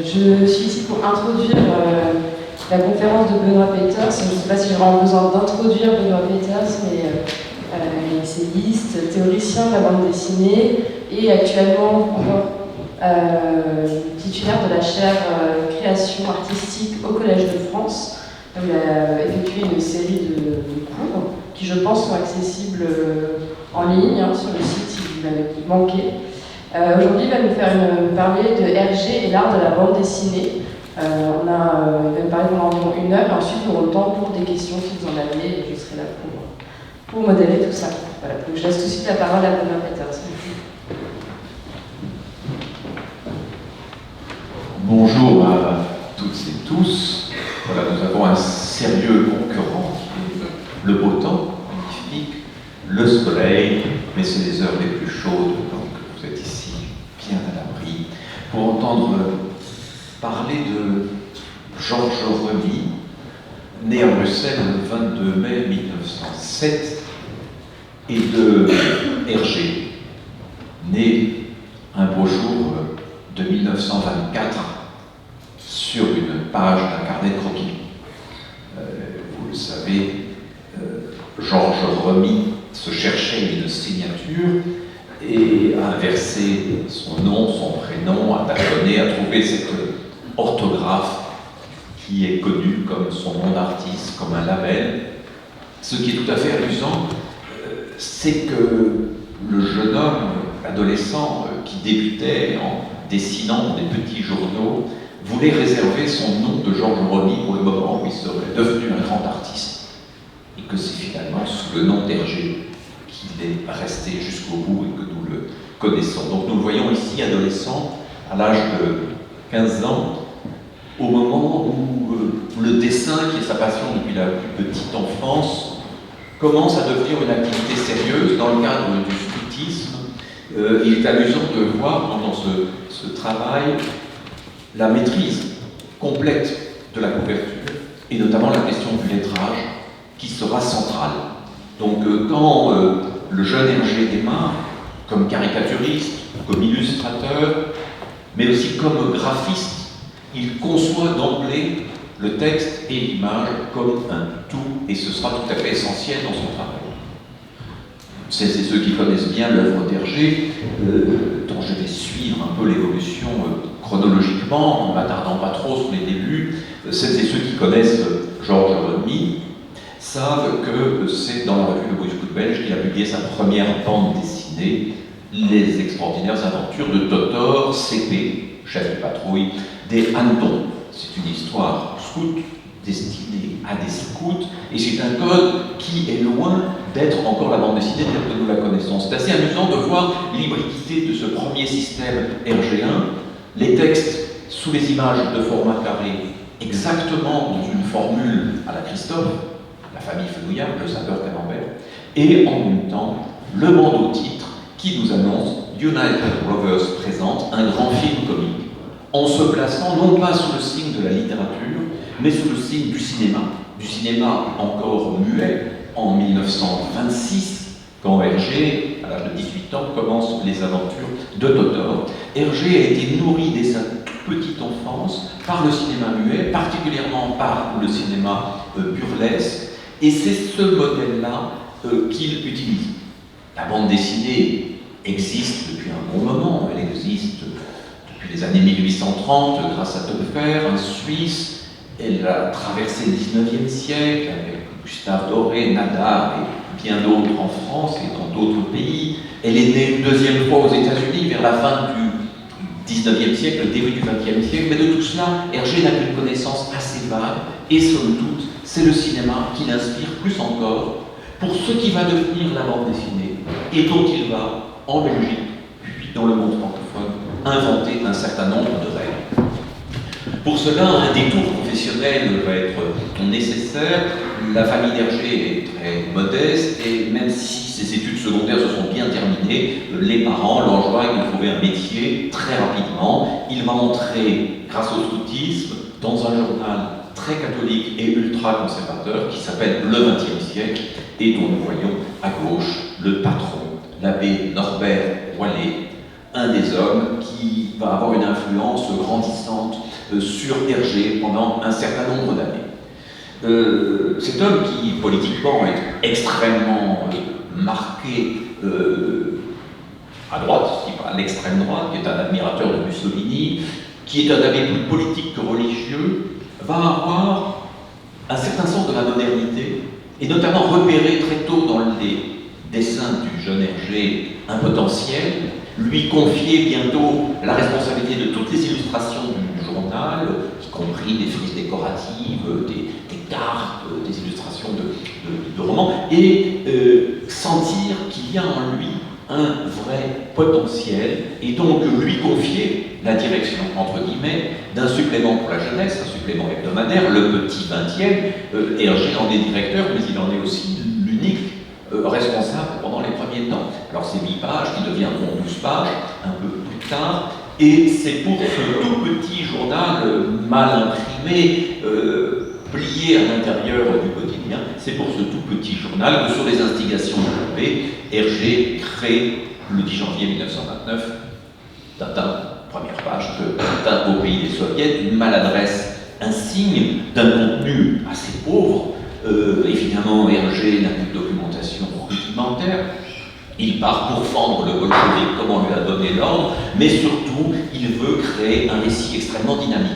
Je suis ici pour introduire la conférence de Benoît Peeters. Je ne sais pas si j'ai vraiment besoin d'introduire Benoît Peeters, mais il est essayiste, théoricien de la bande dessinée et actuellement encore titulaire de la chaire création artistique au Collège de France. Où il a effectué une série de cours qui, je pense, sont accessibles en ligne sur le site, il m'avait manqué. Aujourd'hui, il va nous parler de Hergé et l'art de la bande dessinée. Il va nous parler pendant environ 1 heure, et ensuite nous aurons le temps pour des questions si vous en avez, et je serai là pour modérer tout ça. Voilà. Donc je laisse tout de suite la parole à Benoît Peeters. Bonjour à toutes et tous. Voilà, nous avons un sérieux concurrent qui est le beau temps, magnifique, le soleil, mais c'est les heures les plus chaudes, donc vous êtes ici bien à l'abri pour entendre parler de Georges Remy, né à Bruxelles le 22 mai 1907, et de Hergé, né un beau jour de 1924 sur une page d'un carnet de croquis. Vous le savez, Georges Remy se cherchait une signature et a inversé son nom, son prénom, a tâtonné, a trouvé cette orthographe qui est connue comme son nom d'artiste, comme un label. Ce qui est tout à fait amusant, c'est que le jeune homme, adolescent, qui débutait en dessinant des petits journaux, voulait réserver son nom de Georges Remy pour le moment où il serait devenu un grand artiste, et que c'est finalement sous le nom d'Hergé qu'il est resté jusqu'au bout et que nous le connaissons. Donc nous le voyons ici, adolescent, à l'âge de 15 ans, au moment où le dessin, qui est sa passion depuis la plus petite enfance, commence à devenir une activité sérieuse dans le cadre du scoutisme. Il est amusant de voir dans ce travail la maîtrise complète de la couverture, et notamment la question du lettrage, qui sera centrale. Donc quand le jeune Hergé démarre, comme caricaturiste, comme illustrateur, mais aussi comme graphiste, il conçoit d'emblée le texte et l'image comme un tout, et ce sera tout à fait essentiel dans son travail. C'est ceux qui connaissent bien l'œuvre d'Hergé, dont je vais suivre un peu l'évolution chronologiquement, en ne m'attardant pas trop sur les débuts. Celles et ceux qui connaissent Georges Remy savent que c'est dans la revue Le Beau Scout belge qu'il a publié sa première bande dessinée, Les extraordinaires aventures de Totor, CP, chef de patrouille, des hannetons. C'est une histoire scout destinée à des scouts, et c'est un code qui est loin d'être encore la bande dessinée telle que nous la connaissons. C'est assez amusant de voir l'hybridité de ce premier système hergéen, les textes sous les images de format carré, exactement dans une formule à la Christophe, la famille Fenouillard, le sapeur Camembert, et en même temps le bandeau-titre qui nous annonce United Rovers présente un grand film comique, en se plaçant non pas sous le signe de la littérature, mais sous le signe du cinéma encore muet, en 1926, quand Hergé, à l'âge de 18 ans, commence les aventures de Totor. Hergé a été nourri dès sa toute petite enfance par le cinéma muet, particulièrement par le cinéma burlesque, et c'est ce modèle-là qu'il utilise. La bande dessinée existe depuis un bon moment, elle existe depuis les années 1830 grâce à Töpffer, un Suisse. Elle a traversé le 19e siècle avec Gustave Doré, Nadar et bien d'autres en France et dans d'autres pays. Elle est née une deuxième fois aux États-Unis vers la fin du 19e siècle, le début du 20e siècle. Mais de tout cela, Hergé n'a qu'une connaissance assez vague, et somme toute, c'est le cinéma qui l'inspire plus encore pour ce qui va devenir la bande dessinée et dont il va, en Belgique, puis dans le monde francophone, inventer un certain nombre de règles. Pour cela, un détour professionnel va être nécessaire. La famille d'Hergé est très modeste, et même si ses études secondaires se sont bien terminées, les parents l'enjoignent de trouver un métier très rapidement. Il va entrer, grâce au scoutisme, dans un journal très catholique et ultra-conservateur qui s'appelle Le XXe siècle, et dont nous voyons à gauche le patron, l'abbé Norbert Wallet, un des hommes qui va avoir une influence grandissante sur Hergé pendant un certain nombre d'années. Cet homme qui, politiquement, est extrêmement marqué à droite, à l'extrême droite, qui est un admirateur de Mussolini, qui est un abbé plus politique que religieux, va avoir un certain sens de la modernité, et notamment repérer très tôt dans les dessins du jeune Hergé un potentiel, lui confier bientôt la responsabilité de toutes les illustrations du journal, y compris des frises décoratives, des cartes, des illustrations de romans, et sentir qu'il y a en lui un vrai potentiel, et donc lui confier la direction, entre guillemets, d'un supplément pour la jeunesse, un supplément hebdomadaire, le petit 20e. Hergé en est directeur, mais il en est aussi l'unique responsable pendant les premiers temps. Alors c'est 8 pages qui deviendront 12 pages un peu plus tard, et c'est pour ce tout petit journal mal imprimé, plié à l'intérieur du quotidien, c'est pour ce tout petit journal que sur les instigations de l'abbé, Hergé crée le 10 janvier 1929 Tintin, première page, Tintin au pays des soviets, une maladresse insigne d'un contenu assez pauvre. Évidemment, Hergé n'a plus de documentation rudimentaire. Il part pour fendre le bolchevique comme on lui a donné l'ordre, mais surtout, il veut créer un récit extrêmement dynamique.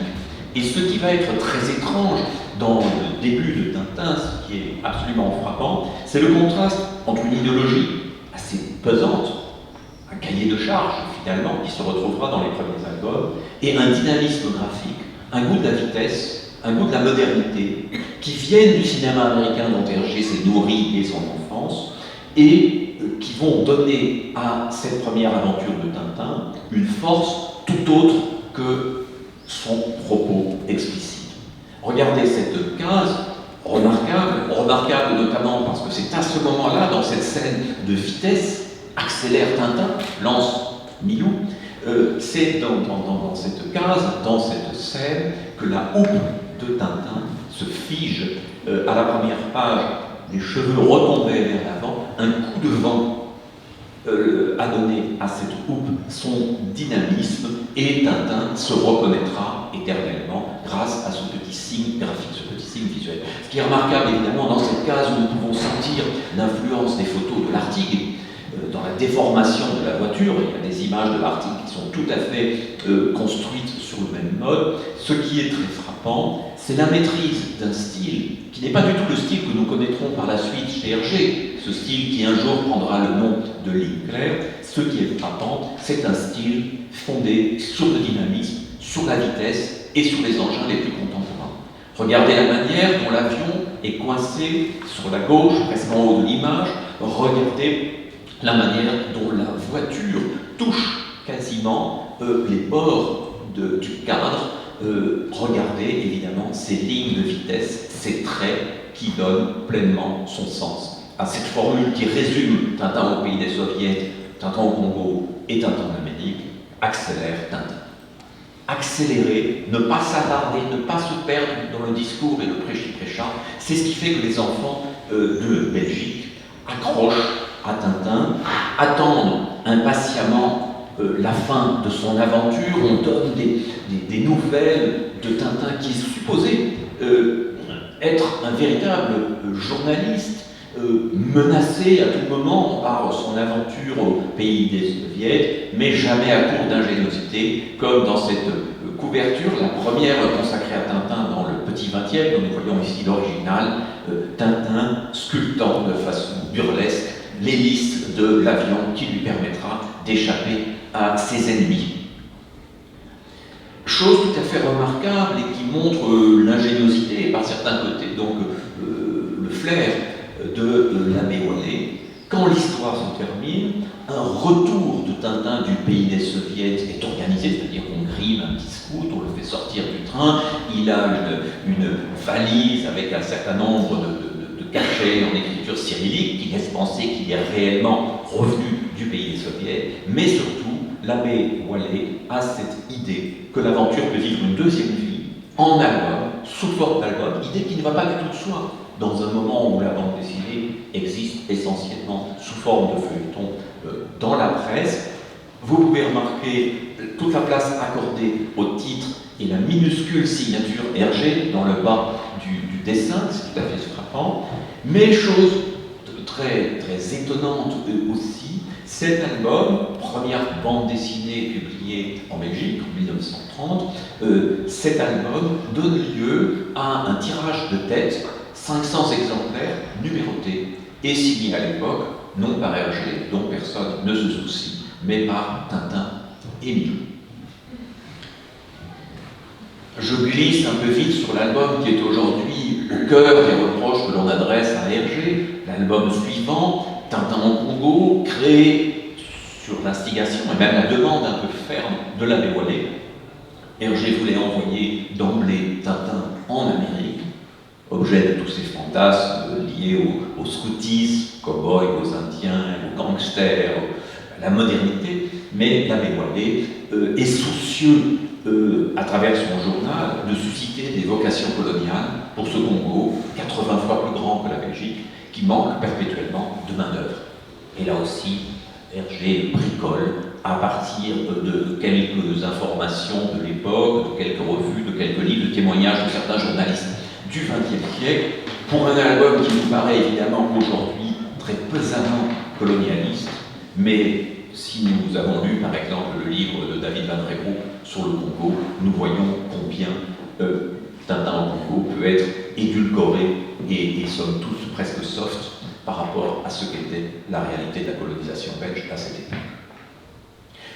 Et ce qui va être très étrange dans le début de Tintin, ce qui est absolument frappant, c'est le contraste entre une idéologie assez pesante, un cahier de charges finalement, qui se retrouvera dans les premiers albums, et un dynamisme graphique, un goût de la vitesse, un goût de la modernité, qui viennent du cinéma américain dont Hergé s'est nourri dès son enfance, et qui vont donner à cette première aventure de Tintin une force tout autre que son propos explicite. Regardez cette case, remarquable notamment parce que c'est à ce moment-là, dans cette scène de vitesse, accélère Tintin, lance Milou, c'est dans cette case, dans cette scène, que la houppe de Tintin se fige à la première page, les cheveux retombés vers l'avant, un coup de vent a donné à cette houppe son dynamisme, et Tintin se reconnaîtra éternellement grâce à ce petit signe graphique, ce petit signe visuel. Ce qui est remarquable évidemment dans cette case où nous pouvons sentir l'influence des photos de l'Artigue, dans la déformation de la voiture, il y a des images de l'Artigue qui sont tout à fait construites sur le même mode. Ce qui est très frappant, c'est la maîtrise d'un style qui n'est pas du tout le style que nous connaîtrons par la suite chez Hergé, ce style qui un jour prendra le nom de ligne claire. Ce qui est frappant, c'est un style fondé sur le dynamisme, sur la vitesse et sur les engins les plus contemporains. Regardez la manière dont l'avion est coincé sur la gauche, presque en haut de l'image. Regardez la manière dont la voiture touche quasiment les bords du cadre. Regardez évidemment ces lignes de vitesse, ces traits qui donnent pleinement son sens à cette formule qui résume Tintin au pays des soviets, Tintin au Congo et Tintin en Amérique. Accélère Tintin. Accélérer, ne pas s'attarder, ne pas se perdre dans le discours et le prêchi-prêcha, c'est ce qui fait que les enfants de Belgique accrochent à Tintin, attendent impatiemment la fin de son aventure. On donne des nouvelles de Tintin qui est supposé être un véritable journaliste, menacé à tout moment par son aventure au pays des soviets, mais jamais à court d'ingéniosité, comme dans cette couverture, la première consacrée à Tintin dans le petit 20e, dont nous voyons ici l'original, Tintin sculptant de façon burlesque l'hélice de l'avion qui lui permettra d'échapper à ses ennemis. Chose tout à fait remarquable et qui montre l'ingéniosité et par certains côtés donc le flair de l'abbé Wallet. Quand l'histoire se termine, un retour de Tintin du pays des soviets est organisé, c'est-à-dire qu'on grime un petit scout, on le fait sortir du train, il a une valise avec un certain nombre de cachets en écriture cyrillique qui laisse penser qu'il est réellement revenu du pays des soviets, mais surtout, l'abbé Wallet a cette idée que l'aventure peut vivre une deuxième vie en album, sous forme d'album, idée qui ne va pas du tout de soi dans un moment où la bande dessinée existe essentiellement sous forme de feuilleton dans la presse. vous pouvez remarquer toute la place accordée au titre et la minuscule signature Hergé dans le bas du dessin, c'est tout à fait frappant. Mais chose très, très étonnante aussi, cet album, première bande dessinée publiée en Belgique en 1930, cet album donne lieu à un tirage de tête, 500 exemplaires numérotés et signés à l'époque, non par Hergé, dont personne ne se soucie, mais par Tintin et Milou. Je glisse un peu vite sur l'album qui est aujourd'hui au cœur des reproches que l'on adresse à Hergé, l'album suivant, Tintin au Congo, créé sur l'instigation et même la demande un peu ferme de l'abbé Wallet. Hergé voulait envoyer d'emblée Tintin en Amérique, objet de tous ces fantasmes liés au scoutisme, aux cow-boys, aux Indiens, aux gangsters, à la modernité, mais l'abbé Wallet est soucieux à travers son journal, de susciter des vocations coloniales pour ce Congo, 80 fois plus grand que la Belgique, qui manque perpétuellement de main-d'œuvre. Et là aussi, Hergé bricole à partir de quelques informations de l'époque, de quelques revues, de quelques livres, de témoignages de certains journalistes du XXe siècle, pour un album qui nous paraît évidemment aujourd'hui très pesamment colonialiste, mais si nous avons lu par exemple le livre de David Van Reebrouck sur le Congo, nous voyons combien Tintin au Congo peut être édulcoré et somme toute presque soft par rapport à ce qu'était la réalité de la colonisation belge à cette époque.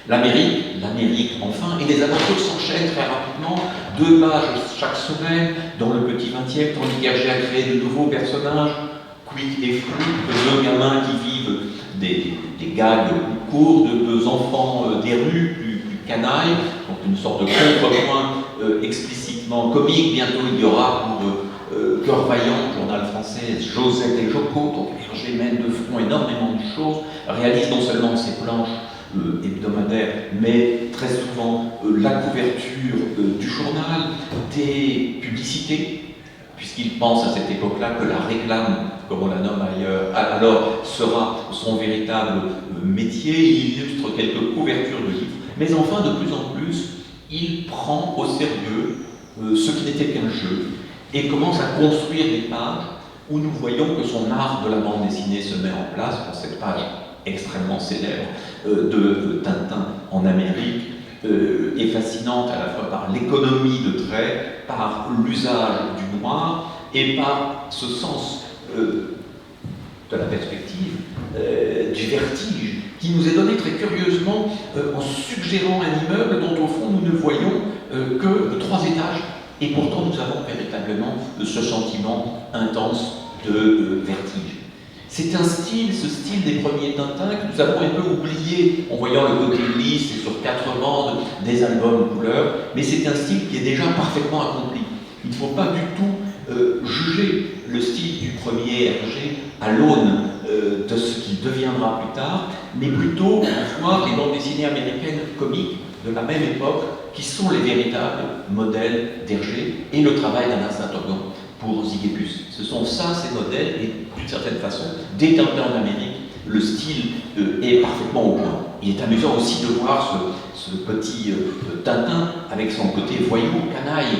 L'Amérique enfin, et les aventures s'enchaînent très rapidement, 2 pages chaque semaine dans le petit 20e, tandis qu'Hergé a créé de nouveaux personnages, Quick et Flou, 2 gamins qui vivent des gags courts, de 2 enfants des rues, plus canailles, donc une sorte de contrepoint explicitement comique. Bientôt il y aura pour Cœur Vaillant, journal français, Josette et Jocko, donc Hergé mène de front énormément de choses, réalise non seulement ses planches hebdomadaires, mais très souvent la couverture du journal, des publicités, puisqu'il pense à cette époque-là que la réclame, comme on la nomme ailleurs, alors sera son véritable métier. Il illustre quelques couvertures de livres, mais enfin, de plus en plus, il prend au sérieux ce qui n'était qu'un jeu et commence à construire des pages où nous voyons que son art de la bande dessinée se met en place, dans cette page extrêmement célèbre de Tintin en Amérique, est fascinante à la fois par l'économie de traits, par l'usage du noir et par ce sens de la perspective, du vertige, qui nous est donné très curieusement en suggérant un immeuble dont au fond nous ne voyons que 3 étages, et pourtant nous avons véritablement ce sentiment intense de vertige. C'est un style, ce style des premiers Tintins, que nous avons un peu oublié en voyant le côté lisse et sur 4 bandes des albums couleurs, mais c'est un style qui est déjà parfaitement accompli. Il ne faut pas du tout juger le style du premier Hergé à l'aune de ce qu'il deviendra plus tard, mais plutôt voir les bandes dessinées américaines comiques de la même époque qui sont les véritables modèles d'Hergé et le travail d'Alain Saint-Organ pour Zygépus. Ce sont ça, ces modèles, et d'une certaine façon, dès Tintin en Amérique, le style est parfaitement au point. Il est amusant aussi de voir ce petit Tintin avec son côté voyou, canaille,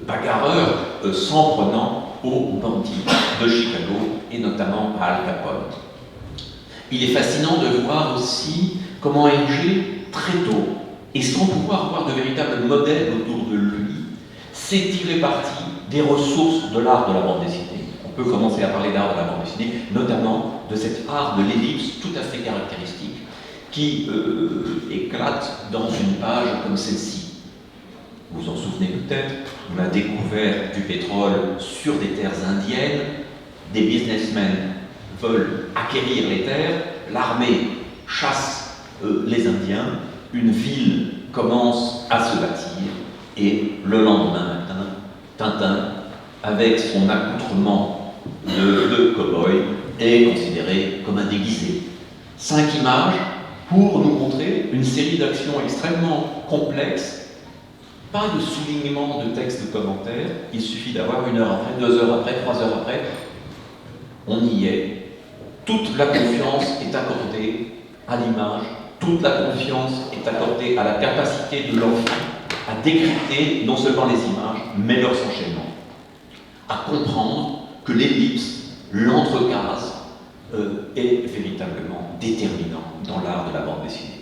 bagarreur, s'en prenant aux bandits de Chicago et notamment à Al Capone. Il est fascinant de voir aussi comment Hergé, très tôt, et sans pouvoir avoir de véritables modèles autour de lui, s'est tiré parti des ressources de l'art de la bande dessinée. On peut commencer à parler d'art de la bande dessinée, notamment de cet art de l'ellipse tout à fait caractéristique qui éclate dans une page comme celle-ci. Vous vous en souvenez peut-être, on a découvert du pétrole sur des terres indiennes, des businessmen veulent acquérir les terres, l'armée chasse les Indiens, une ville commence à se bâtir, et le lendemain matin, Tintin, avec son accoutrement de cow-boy, est considéré comme un déguisé. 5 images pour nous montrer une série d'actions extrêmement complexes. Pas de soulignement de texte de commentaires, il suffit d'avoir 1 heure après, 2 heures après, 3 heures après, on y est. Toute la confiance est accordée à l'image, toute la confiance est accordée à la capacité de l'enfant à décrypter non seulement les images, mais leurs enchaînements, à comprendre que l'ellipse, l'entrecase, est véritablement déterminant dans l'art de la bande dessinée.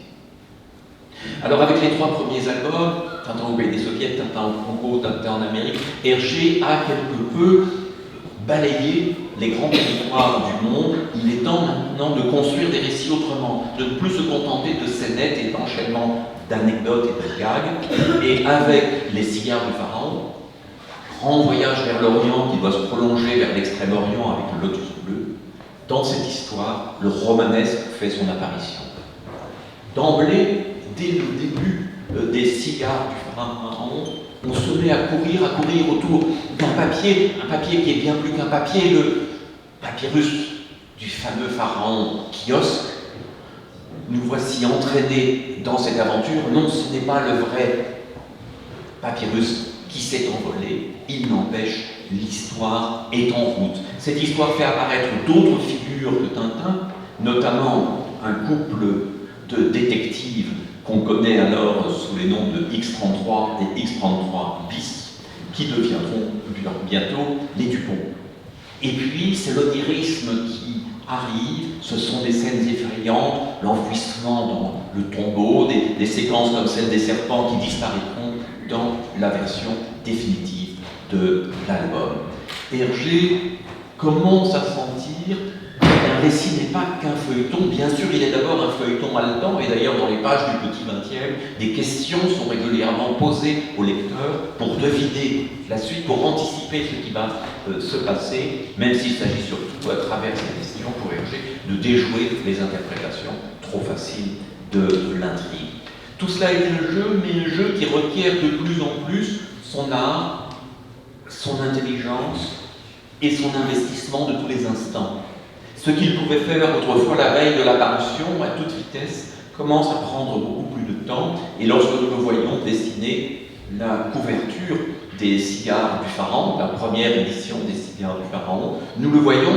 Alors avec les 3 premiers albums, Tintin au pays des soviets, Tintin au Congo, Tintin en Amérique, Hergé a quelque peu balayé les grands territoires du monde. Il est temps maintenant de construire des récits autrement, de ne plus se contenter de scénettes et d'enchaînements d'anecdotes et de gags. Et avec Les cigares du pharaon, grand voyage vers l'Orient qui doit se prolonger vers l'Extrême-Orient avec le Lotus bleu, dans cette histoire, le romanesque fait son apparition. D'emblée, dès le début des cigares du pharaon, on se met à courir autour d'un papier, un papier qui est bien plus qu'un papier, le papyrus du fameux pharaon Kiosque. Nous voici entraînés dans cette aventure. Non, ce n'est pas le vrai papyrus qui s'est envolé. Il n'empêche, l'histoire est en route. Cette histoire fait apparaître d'autres figures de Tintin, notamment un couple de détectives qu'on connaît alors sous les noms de X33 et X33 bis, qui deviendront bientôt les Dupont. Et puis, c'est l'onirisme qui arrive, ce sont des scènes effrayantes, l'enfouissement dans le tombeau, des séquences comme celle des serpents qui disparaîtront dans la version définitive de l'album. Hergé commence à sentir qu'un récit n'est pas qu'un feuilleton. Bien sûr, il est d'abord un feuilleton haletant, et d'ailleurs dans les pages du Petit 20e, des questions sont régulièrement posées au lecteur pour deviner la suite, pour anticiper ce qui va se passer, même s'il s'agit surtout, à travers ces questions, pour Hergé, de déjouer les interprétations trop faciles de l'intrigue. Tout cela est un jeu, mais un jeu qui requiert de plus en plus son art, son intelligence et son investissement de tous les instants. Ce qu'il pouvait faire autrefois la veille de la parution, à toute vitesse, commence à prendre beaucoup plus de temps, et lorsque nous le voyons dessiner la couverture des cigares du pharaon, la première édition des cigares du pharaon, nous le voyons,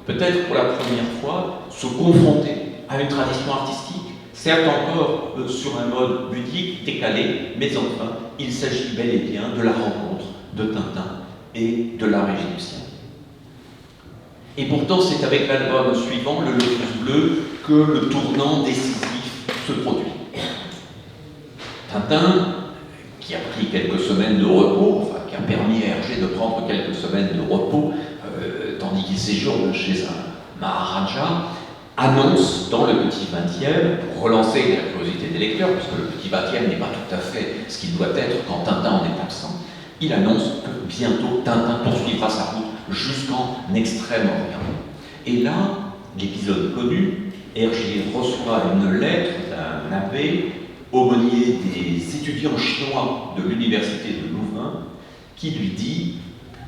peut-être pour la première fois, se confronter à une tradition artistique, certes encore sur un mode ludique, décalé, mais enfin, il s'agit bel et bien de la rencontre de Tintin et de l'art égyptien. Et pourtant, c'est avec l'album suivant, le Lotus bleu, que le tournant décisif se produit. Tintin, qui a pris quelques semaines de repos, enfin qui a permis à Hergé de prendre quelques semaines de repos, tandis qu'il séjourne chez un Maharaja, annonce dans le Petit 20e, pour relancer la curiosité des lecteurs, puisque le Petit 20e n'est pas tout à fait ce qu'il doit être quand Tintin en est absent, il annonce que bientôt Tintin poursuivra sa route jusqu'en Extrême-Orient. Et là, l'épisode connu, Hergé reçoit une lettre d'un abbé, aumônier des étudiants chinois de l'université de Louvain, qui lui dit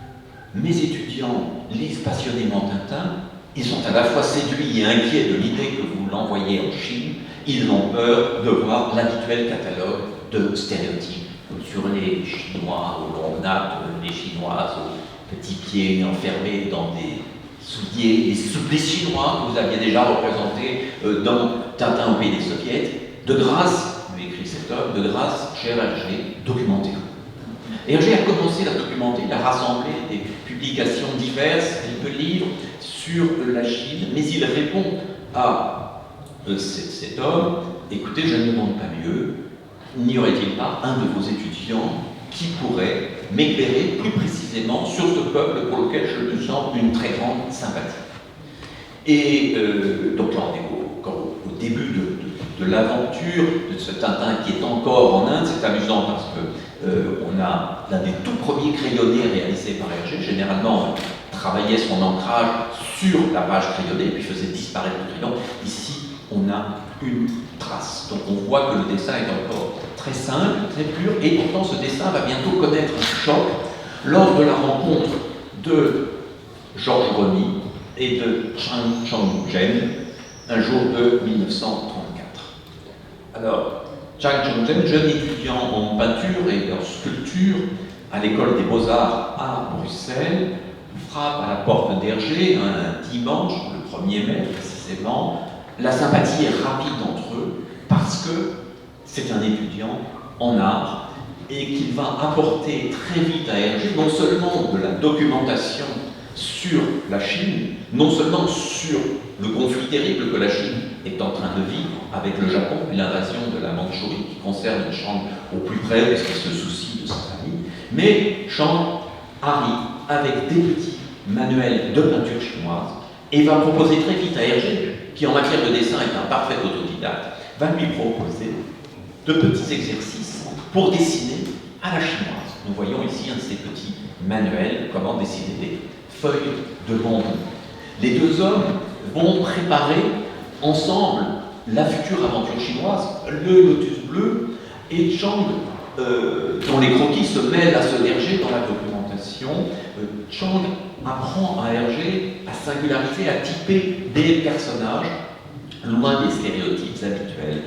« Mes étudiants lisent passionnément Tintin, ils sont à la fois séduits et inquiets de l'idée que vous l'envoyez en Chine, ils ont peur de voir l'habituel catalogue de stéréotypes sur les Chinois aux longues nappes, les Chinoises aux petits pieds enfermés dans des souliers, les Chinois que vous aviez déjà représentés dans Tintin au pays des soviets. De grâce, lui écrit cet homme, de grâce, cher Hergé, documentez-vous. Hergé a commencé à documenter, il a rassemblé des publications diverses, quelques livres sur la Chine, mais il répond à cet homme, écoutez, je ne demande pas mieux, n'y aurait-il pas un de vos étudiants qui pourrait m'éclairer plus précisément sur ce peuple pour lequel je me sens une très grande sympathie. Et donc là, on est au début de l'aventure de ce Tintin qui est encore en Inde. C'est amusant parce que on a l'un des tout premiers crayonnés réalisés par Hergé. Généralement, on travaillait son ancrage sur la page crayonnée, puis faisait disparaître le crayon. Ici, on a une trace. Donc on voit que le dessin est encore très simple, très pur, et pourtant ce dessin va bientôt connaître un choc lors de la rencontre de Georges Remy et de Chang Chong-jen, un jour de 1934. Alors, Chang Chong-jen, jeune étudiant en peinture et en sculpture à l'école des Beaux-Arts à Bruxelles, frappe à la porte d'Hergé un dimanche, le 1er mai précisément. La sympathie est rapide entre eux, parce que c'est un étudiant en art et qu'il va apporter très vite à Hergé non seulement de la documentation sur la Chine, non seulement sur le conflit terrible que la Chine est en train de vivre avec le Japon et l'invasion de la Mandchourie qui concerne Chang au plus près parce qu'il se soucie de sa famille, mais Chang arrive avec des petits manuels de peinture chinoise et va proposer très vite à Hergé, qui en matière de dessin est un parfait autodidacte, va lui proposer de petits exercices pour dessiner à la chinoise. Nous voyons ici un de ces petits manuels, comment dessiner des feuilles de bambou. Les deux hommes vont préparer ensemble la future aventure chinoise, le lotus bleu, et Chang, dont les croquis se mêlent à ceux d'Hergé dans la documentation, Chang apprend à Hergé à singulariser, à typer des personnages loin des stéréotypes habituels.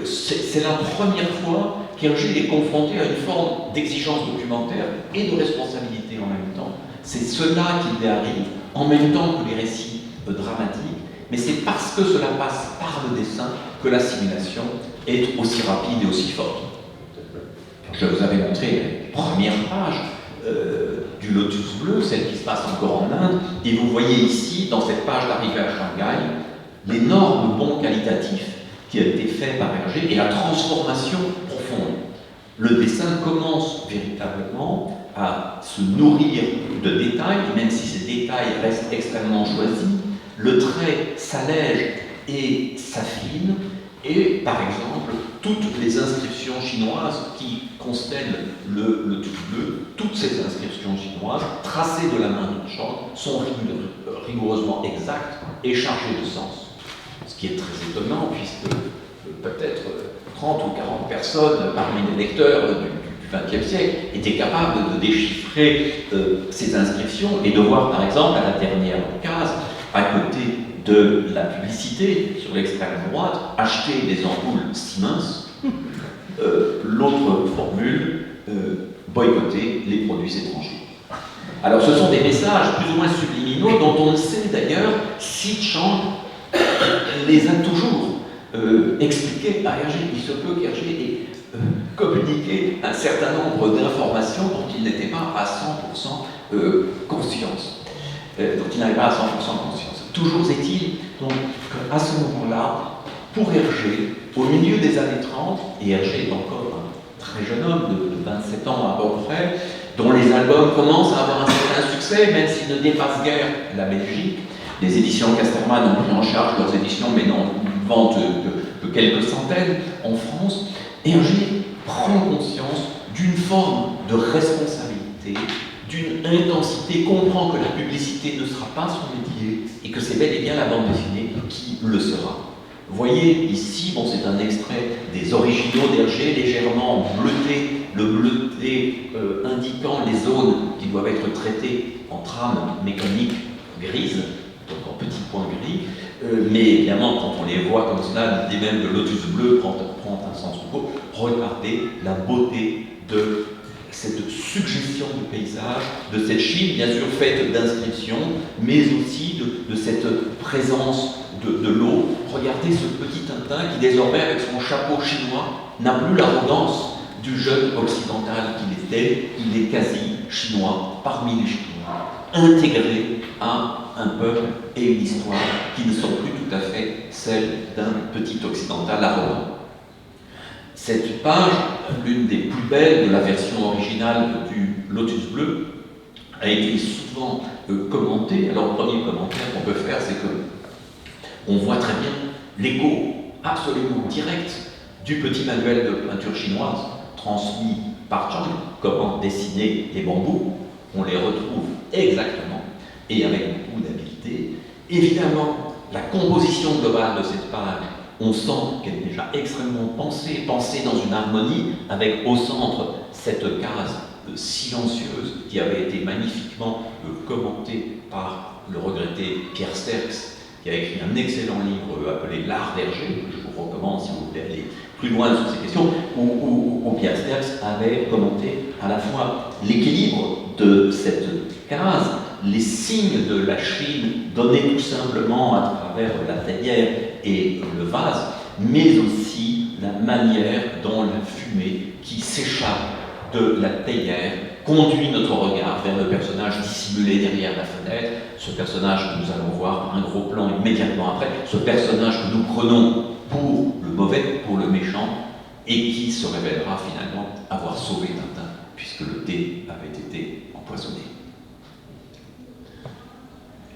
C'est la première fois qu'Hergé est confronté à une forme d'exigence documentaire et de responsabilité en même temps. C'est cela qui lui arrive, en même temps que les récits dramatiques, mais c'est parce que cela passe par le dessin que l'assimilation est aussi rapide et aussi forte. Je vous avais montré les premières pages du Lotus bleu, celle qui se passe encore en Inde, et vous voyez ici, dans cette page d'arrivée à Shanghai, l'énorme bond qualitatif qui a été fait par Hergé et la transformation profonde. Le dessin commence véritablement à se nourrir de détails, même si ces détails restent extrêmement choisis. Le trait s'allège et s'affine, et par exemple, toutes les inscriptions chinoises qui constellent le tout bleu, toutes ces inscriptions chinoises, tracées de la main de Chang, sont rigoureusement exactes et chargées de sens. Ce qui est très étonnant, puisque peut-être 30 ou 40 personnes parmi les lecteurs du XXe siècle étaient capables de déchiffrer ces inscriptions et de voir par exemple à la dernière case, à côté de la publicité sur l'extrême droite, acheter des ampoules Siemens, l'autre formule, boycotter les produits étrangers. Alors ce sont des messages plus ou moins subliminaux dont on ne sait d'ailleurs si Chang les a toujours expliqués à Hergé. Il se peut qu'Hergé ait communiqué un certain nombre d'informations dont il n'était pas à 100% conscience. Toujours est-il donc qu'à ce moment-là, pour Hergé, au milieu des années 30, et Hergé est encore un très jeune homme de 27 ans à peu près, dont les albums commencent à avoir un certain succès, même s'ils ne dépassent guère la Belgique. Les éditions Casterman ont pris en charge leurs éditions, mais n'en vendent que quelques centaines en France. Hergé prend conscience d'une forme de responsabilité, d'une intensité, comprend que la publicité ne sera pas son métier et que c'est bel et bien la bande dessinée qui le sera. Vous voyez ici, bon, c'est un extrait des originaux d'Hergé, légèrement bleuté, le bleuté indiquant les zones qui doivent être traitées en trame mécanique grise, donc en petits points gris, mais évidemment, quand on les voit comme cela, l'idée même de Lotus bleu prend un sens nouveau. Regardez la beauté de cette suggestion du paysage, de cette Chine, bien sûr faite d'inscriptions, mais aussi de cette présence de l'eau. Regardez ce petit Tintin qui désormais, avec son chapeau chinois, n'a plus l'arrogance du jeune occidental qu'il était. Il est quasi chinois, parmi les Chinois, intégré à un peuple et une histoire qui ne sont plus tout à fait celles d'un petit occidental arrogant. Cette page, l'une des plus belles de la version originale du Lotus bleu, a été souvent commentée. Alors, le premier commentaire qu'on peut faire, c'est que on voit très bien l'écho absolument direct du petit manuel de peinture chinoise transmis par Chang, comment dessiner les bambous. On les retrouve exactement et avec beaucoup d'habileté. Évidemment, la composition globale de cette page, on sent qu'elle est déjà extrêmement pensée dans une harmonie, avec au centre cette case silencieuse qui avait été magnifiquement commentée par le regretté Pierre Sterckx, qui a écrit un excellent livre appelé L'art d'Hergé, que je vous recommande si vous voulez aller plus loin sur ces questions, où Pierre Sterckx avait commenté à la fois l'équilibre de cette case, les signes de la Chine donnés tout simplement à travers la tanière et le vase, mais aussi la manière dont la fumée qui s'échappe de la théière conduit notre regard vers le personnage dissimulé derrière la fenêtre, ce personnage que nous allons voir par un gros plan immédiatement après, ce personnage que nous prenons pour le mauvais, pour le méchant, et qui se révélera finalement avoir sauvé Tintin, puisque le thé avait été empoisonné.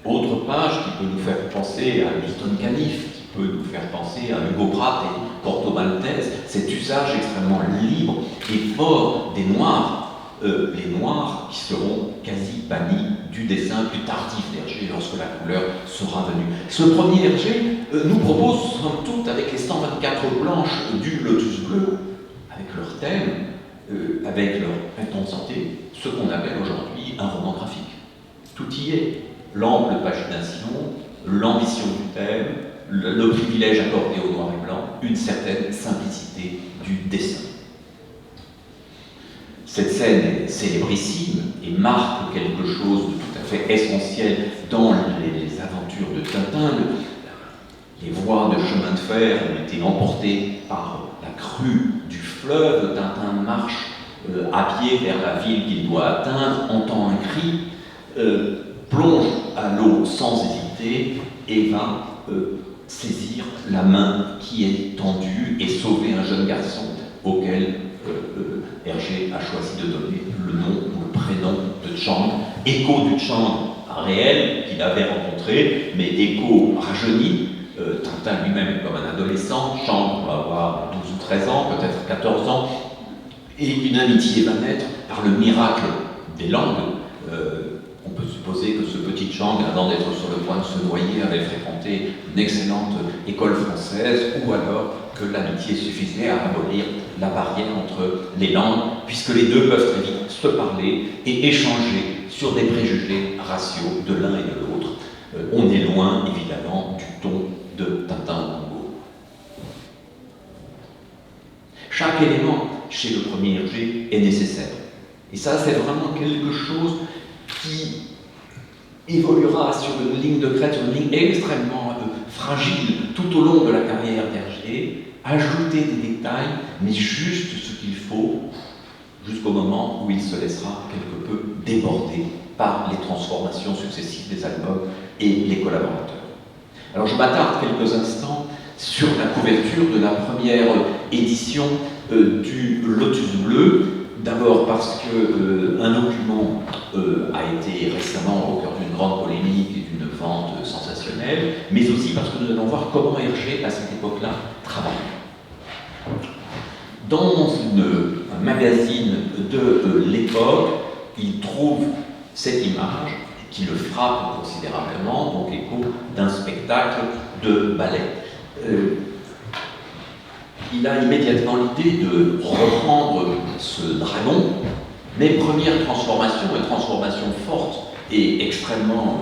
Autre page qui peut nous faire penser à Milton Caniff, qui peut nous faire penser à Hugo Pratt et Corto Maltese, cet usage extrêmement libre et fort des noirs, les noirs qui seront quasi bannis du dessin plus tardif d'Hergé lorsque la couleur sera venue. Ce premier Hergé nous propose, somme toute, avec les 124 planches du Lotus bleu, avec leur thème, avec leur ton de santé, ce qu'on appelle aujourd'hui un roman graphique. Tout y est. L'ample pagination, l'ambition du thème, le privilège accordé au noir et blanc, une certaine simplicité du dessin. Cette scène est célébrissime et marque quelque chose de tout à fait essentiel dans les aventures de Tintin. Les voies de chemin de fer ont été emportées par la crue du fleuve. Tintin marche à pied vers la ville qu'il doit atteindre, entend un cri, plonge à l'eau sans hésiter et va saisir la main qui est tendue et sauver un jeune garçon auquel Hergé a choisi de donner le nom ou le prénom de Chang, écho du Chang réel qu'il avait rencontré, mais écho rajeuni. Tintin lui-même est comme un adolescent, Chang doit avoir 12 ou 13 ans, peut-être 14 ans, et une amitié va naître par le miracle des langues. On peut supposer que ce petit Chang, avant d'être sur le point de se noyer, avait fréquenté une excellente école française, ou alors que l'amitié suffisait à abolir la barrière entre les langues, puisque les deux peuvent très vite se parler et échanger sur des préjugés raciaux de l'un et de l'autre. On est loin, évidemment, du ton de Tintin au Congo. Chaque élément chez le premier Hergé est nécessaire. Et ça, c'est vraiment quelque chose qui évoluera sur une ligne de crête, sur une ligne extrêmement fragile tout au long de la carrière d'Hergé, ajouter des détails, mais juste ce qu'il faut, jusqu'au moment où il se laissera quelque peu déborder par les transformations successives des albums et les collaborateurs. Alors je m'attarde quelques instants sur la couverture de la première édition du Lotus bleu. D'abord parce qu'un document a été récemment au cœur d'une grande polémique et d'une vente sensationnelle, mais aussi parce que nous allons voir comment Hergé, à cette époque-là, travaille. Dans un magazine de l'époque, il trouve cette image qui le frappe considérablement, donc écho d'un spectacle de ballet. Il a immédiatement l'idée de reprendre ce dragon, mais première transformation, une transformation forte et extrêmement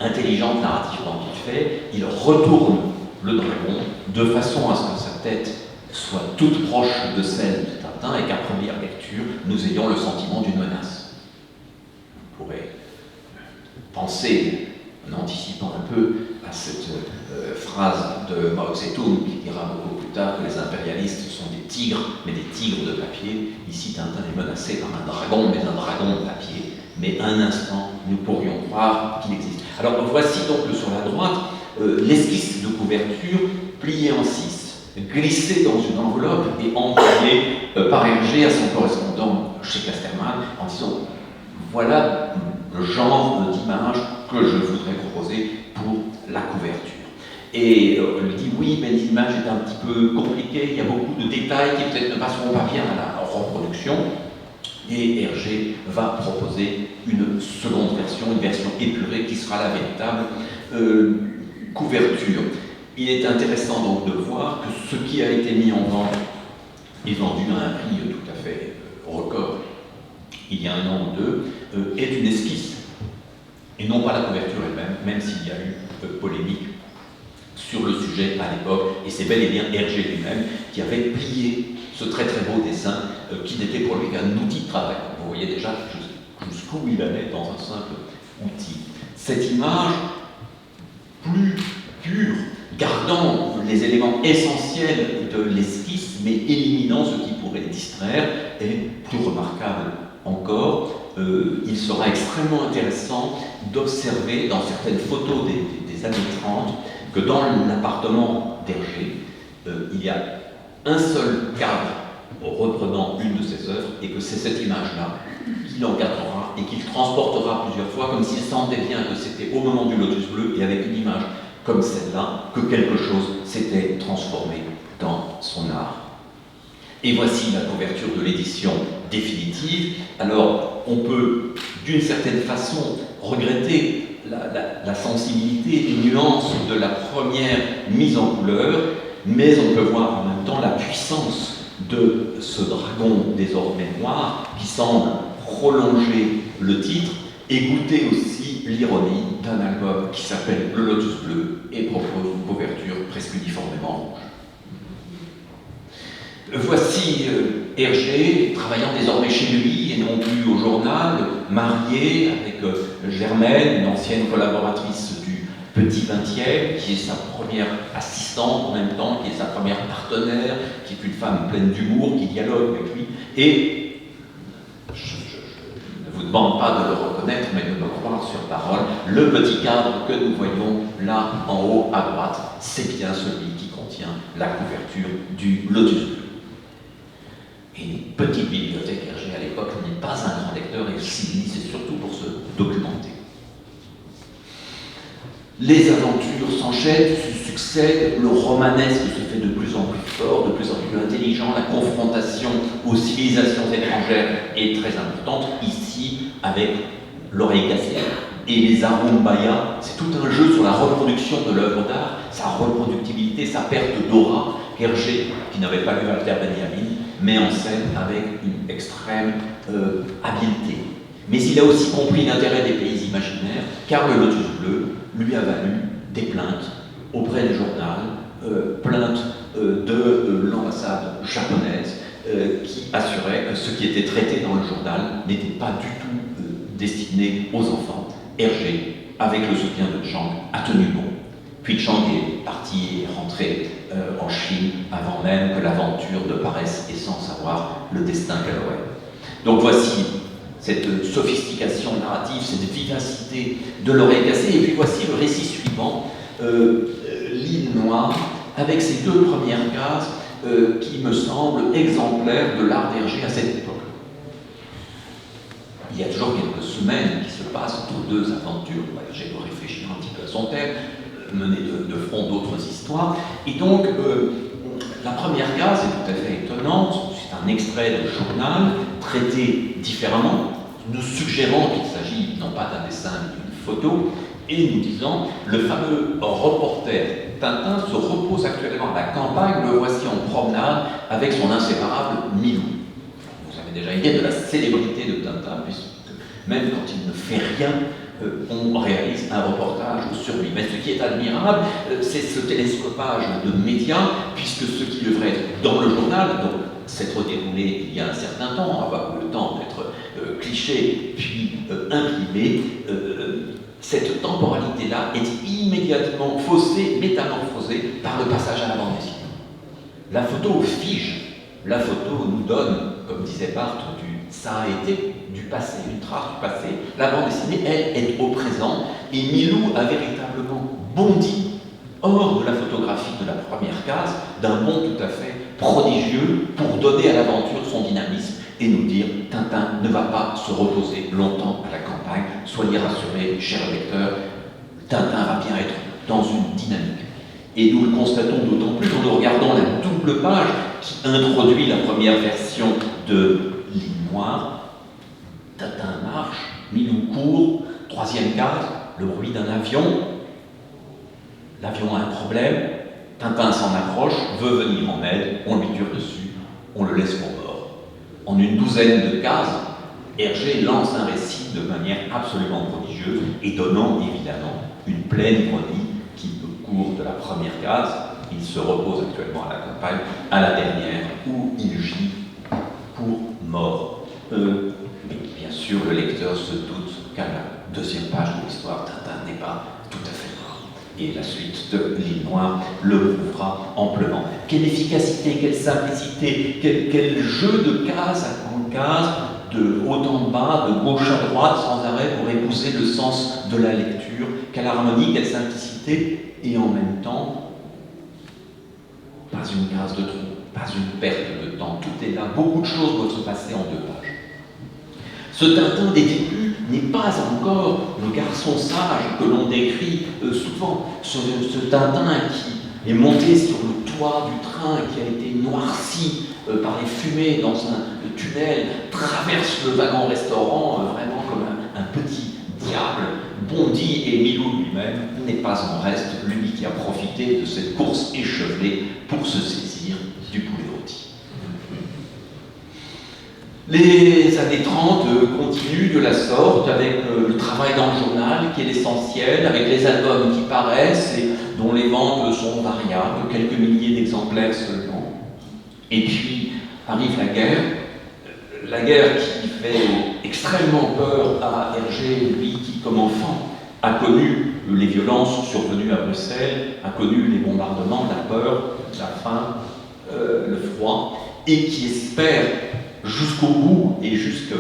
intelligente narrativement qu'il fait, il retourne le dragon de façon à ce que sa tête soit toute proche de celle de Tintin et qu'à première lecture, nous ayons le sentiment d'une menace. On pourrait penser, en anticipant un peu, à cette phrase de Mao Tse-tung qui dira beaucoup plus tard que les impérialistes sont des tigres, mais des tigres de papier. Ici, Tintin est menacé par un dragon, mais un dragon de papier. Mais un instant, nous pourrions croire qu'il existe. Alors voici donc sur la droite l'esquisse de couverture pliée en 6, glissée dans une enveloppe et envoyée par Hergé à son correspondant chez Casterman en disant voilà le genre d'image que je voudrais proposer pour la couverture. Et il dit oui, mais l'image est un petit peu compliquée, il y a beaucoup de détails qui peut-être ne passeront pas bien à la reproduction. Et Hergé va proposer une seconde version, une version épurée qui sera la véritable couverture. Il est intéressant donc de voir que ce qui a été mis en vente est vendu à un prix tout à fait record, il y a un an ou deux, est une esquisse, et non pas la couverture elle-même, même s'il y a eu polémique sur le sujet à l'époque, et c'est bel et bien Hergé lui-même qui avait plié ce très très beau dessin qui n'était pour lui qu'un outil de travail. Vous voyez déjà jusqu'où il allait dans un simple outil. Cette image plus pure, gardant les éléments essentiels de l'esquisse, mais éliminant ce qui pourrait distraire. Et plus remarquable encore, il sera extrêmement intéressant d'observer dans certaines photos des années 30 que dans l'appartement d'Hergé, il y a un seul cadre reprenant une de ses œuvres, et que c'est cette image-là qu'il encadrera et qu'il transportera plusieurs fois, comme s'il sentait bien que c'était au moment du lotus bleu et avec une image comme celle-là que quelque chose s'était transformé dans son art. Et voici la couverture de l'édition définitive. Alors, on peut d'une certaine façon regretter la sensibilité, les nuances de la première mise en couleur, mais on peut voir en même temps la puissance de ce dragon désormais noir qui semble prolonger le titre et goûter aussi l'ironie d'un album qui s'appelle Le Lotus Bleu et propose une couverture presque uniformément rouge. Voici Hergé, travaillant désormais chez lui et non plus au journal, marié avec Germaine, une ancienne collaboratrice du Petit 20e, qui est sa première assistante en même temps, qui est sa première partenaire, qui est une femme pleine d'humour, qui dialogue avec lui. Et je ne vous demande pas de le reconnaître, mais de me croire sur parole, le petit cadre que nous voyons là en haut à droite, c'est bien celui qui contient la couverture du Lotus Bleu. Et une petite bibliothèque Hergé à l'époque n'est pas un grand lecteur, et s'il lit, c'est surtout pour se documenter. Les aventures s'enchaînent, se succèdent, le romanesque se fait de plus en plus fort, de plus en plus intelligent, la confrontation aux civilisations étrangères est très importante, ici avec l'oreille cassée et les Arumbaya. C'est tout un jeu sur la reproduction de l'œuvre d'art, sa reproductibilité, sa perte d'aura, qu'Hergé, qui n'avait pas lu Walter Benjamin, met en scène avec une extrême habileté. Mais il a aussi compris l'intérêt des pays imaginaires, car le Lotus Bleu lui a valu des plaintes auprès du journal, plaintes de l'ambassade japonaise, qui assurait que ce qui était traité dans le journal n'était pas du tout destiné aux enfants. Hergé, avec le soutien de Chang, a tenu bon. Puis Chang est parti et rentré en Chine avant même que l'aventure ne paraisse, et sans savoir le destin qu'elle aurait. Donc voici cette sophistication narrative, cette vivacité de l'oreille cassée, et puis voici le récit suivant, L'île Noire, avec ces deux premières cases qui me semblent exemplaires de l'art d'Hergé à cette époque. Il y a toujours quelques semaines qui se passent entre deux aventures. Hergé doit réfléchir un petit peu à son thème, mener de front d'autres histoires. Et donc, la première case est tout à fait étonnante. C'est un extrait de journal traité différemment, nous suggérant qu'il s'agit non pas d'un dessin mais d'une photo, et nous disant le fameux reporter Tintin se repose actuellement à la campagne, le voici en promenade avec son inséparable Milou. Vous avez déjà idée de la célébrité de Tintin, puisque même quand il ne fait rien, on réalise un reportage sur lui. Mais ce qui est admirable, c'est ce télescopage de médias, puisque ce qui devrait être dans le journal, donc s'être déroulé il y a un certain temps, avoir eu le temps d'être cliché puis imprimé, cette temporalité-là est immédiatement faussée, métamorphosée par le passage à la bande dessinée. La photo fige, la photo nous donne, comme disait Barthes, ça a été du passé, une trace du passé. La bande dessinée, elle, est au présent, et Milou a véritablement bondi hors de la photographie de la première case, d'un bond tout à fait prodigieux pour donner à l'aventure son dynamisme et nous dire Tintin ne va pas se reposer longtemps à la campagne. Soyez rassurés, chers lecteurs, Tintin va bien être dans une dynamique. Et nous le constatons d'autant plus en nous regardant la double page qui introduit la première version de L'île Noire. Tintin marche, Milou court, troisième case, le bruit d'un avion. L'avion a un problème, Tintin s'en approche, veut venir en aide, on lui tire dessus, on le laisse pour mort. En une douzaine de cases, Hergé lance un récit de manière absolument prodigieuse et donnant évidemment une pleine ironie qui, au cours de la première case, il se repose actuellement à la campagne, à la dernière, où il gît pour mort. Mais bien sûr, le lecteur se doute qu'à la deuxième page de l'histoire, Tintin n'est pas tout à fait mort. et la suite de l'île Noire le prouvera amplement. Quelle efficacité, quelle simplicité, quel jeu de case en case, de haut en bas, de gauche à droite, sans arrêt pour épouser le sens de la lecture. Quelle harmonie, quelle simplicité, et en même temps, pas une case de trop, pas une perte de temps. Tout est là, beaucoup de choses doivent se passer en 2 pages. Ce Tintin des débuts n'est pas encore le garçon sage que l'on décrit souvent. Ce Tintin qui est monté sur le toit du train, qui a été noirci par les fumées dans un tunnel, traverse le wagon-restaurant vraiment comme un petit diable, bondit, et Milou lui-même n'est pas en reste, lui qui a profité de cette course échevelée pour se saisir du poulet rôti. Les années 30 continuent de la sorte avec le travail dans le journal qui est l'essentiel, avec les albums qui paraissent et dont les ventes sont variables, quelques milliers d'exemplaires seulement. Et puis arrive la guerre qui fait extrêmement peur à Hergé, lui qui, comme enfant, a connu les violences survenues à Bruxelles, a connu les bombardements, la peur, la faim, le froid, et qui espère jusqu'au bout et jusqu'à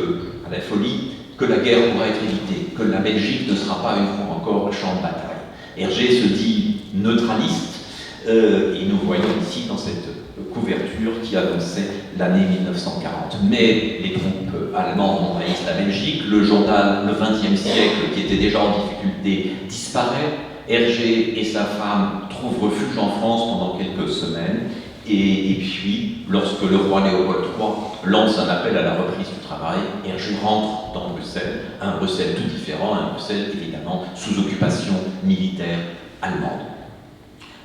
la folie que la guerre pourra être évitée, que la Belgique ne sera pas une fois encore champ de bataille. Hergé se dit neutraliste, et nous voyons ici dans cette couverture qui annonçait l'année 1940. Mais les troupes allemandes envahissent la Belgique, le journal Le XXe siècle, qui était déjà en difficulté, disparaît. Hergé et sa femme trouvent refuge en France pendant quelques semaines. Et puis, lorsque le roi Léopold III lance un appel à la reprise du travail, Hergé rentre dans Bruxelles, un Bruxelles tout différent, un Bruxelles évidemment sous occupation militaire allemande.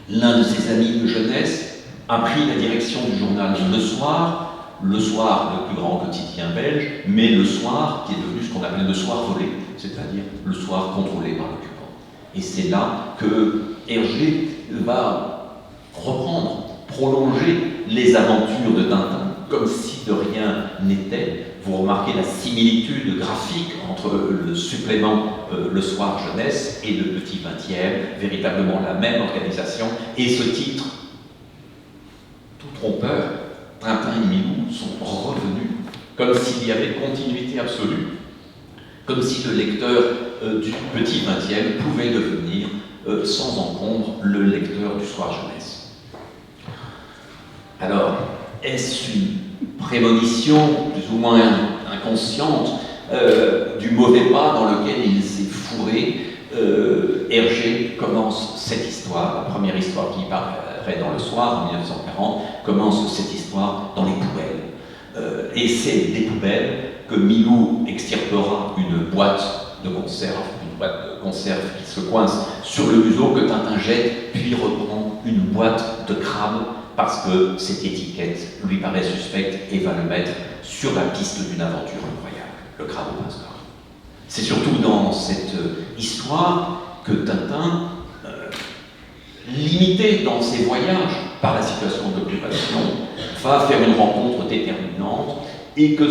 L'un de ses amis de jeunesse a pris la direction du journal Le Soir, le plus grand quotidien belge, mais Le Soir qui est devenu ce qu'on appelle le soir volé, c'est-à-dire le soir contrôlé par l'occupant. Et c'est là que Hergé va reprendre, prolonger les aventures de Tintin, comme si de rien n'était. Vous remarquez la similitude graphique entre le supplément Le Soir Jeunesse et le Petit 20e, véritablement la même organisation, et ce titre, tout trompeur, Tintin et Milou sont revenus, comme s'il y avait continuité absolue, comme si le lecteur du Petit 20e pouvait devenir, sans encombre, le lecteur du Soir Jeunesse. Alors, est-ce une prémonition, plus ou moins inconsciente, du mauvais pas dans lequel il s'est fourré? Hergé commence cette histoire, la première histoire qui paraît dans Le Soir en 1940, commence cette histoire dans les poubelles. Et c'est des poubelles que Milou extirpera une boîte de conserve qui se coince sur le museau, que Tintin jette, puis reprend une boîte de crabes parce que cette étiquette lui paraît suspecte et va le mettre sur la piste d'une aventure incroyable, le crabe au pince d'or. C'est surtout dans cette histoire que Tintin, limité dans ses voyages par la situation d'occupation, va faire une rencontre déterminante et que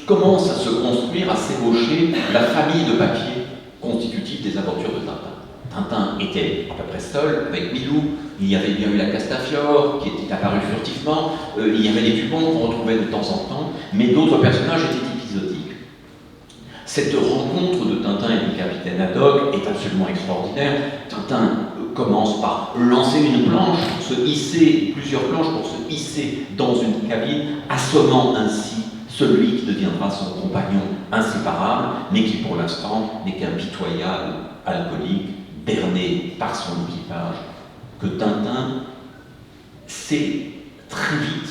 commence à se construire, à s'ébaucher la famille de papier constitutive des aventures de Tintin. Tintin était à peu près seul avec Milou, il y avait bien eu la Castafiore qui était apparue furtivement, il y avait les Dupont qu'on retrouvait de temps en temps, mais d'autres personnages étaient épisodiques. Cette rencontre de Tintin et du capitaine Haddock est absolument extraordinaire. Tintin commence par lancer une planche, se hisser, plusieurs planches pour se hisser dans une cabine, assommant ainsi celui qui deviendra son compagnon inséparable, mais qui pour l'instant n'est qu'un pitoyable alcoolique, berné par son équipage, que Tintin s'est très vite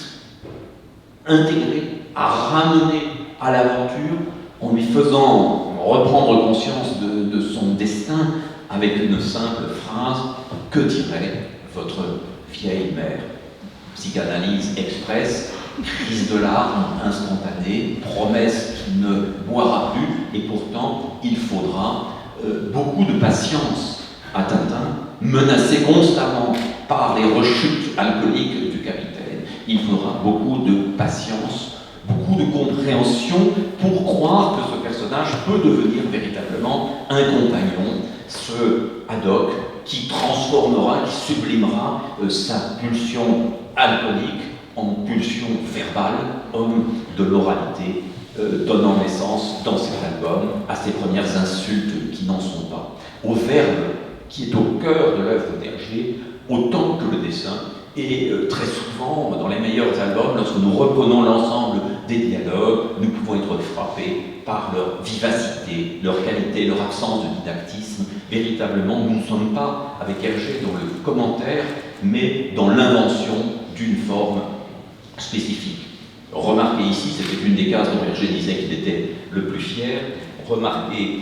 intégré, à ramener à l'aventure, en lui faisant reprendre conscience de son destin avec une simple phrase: « Que dirait votre vieille mère ?» Psychanalyse express, crise de larmes instantanée, promesse qu'il ne boira plus, et pourtant il faudra beaucoup de patience à Tintin, menacé constamment par les rechutes alcooliques du capitaine. Il faudra beaucoup de patience, beaucoup de compréhension pour croire que ce personnage peut devenir véritablement un compagnon, ce Haddock qui transformera, qui sublimera sa pulsion alcoolique en pulsion verbale, homme de l'oralité, donnant naissance dans cet album à ses premières insultes qui n'en sont pas, au verbe qui est au cœur de l'œuvre d'Hergé, autant que le dessin. Et très souvent, dans les meilleurs albums, lorsque nous reprenons l'ensemble des dialogues, nous pouvons être frappés par leur vivacité, leur qualité, leur absence de didactisme. Véritablement, nous ne sommes pas avec Hergé dans le commentaire, mais dans l'invention d'une forme spécifique. Remarquez ici, c'était une des cases dont Hergé disait qu'il était le plus fier, remarquez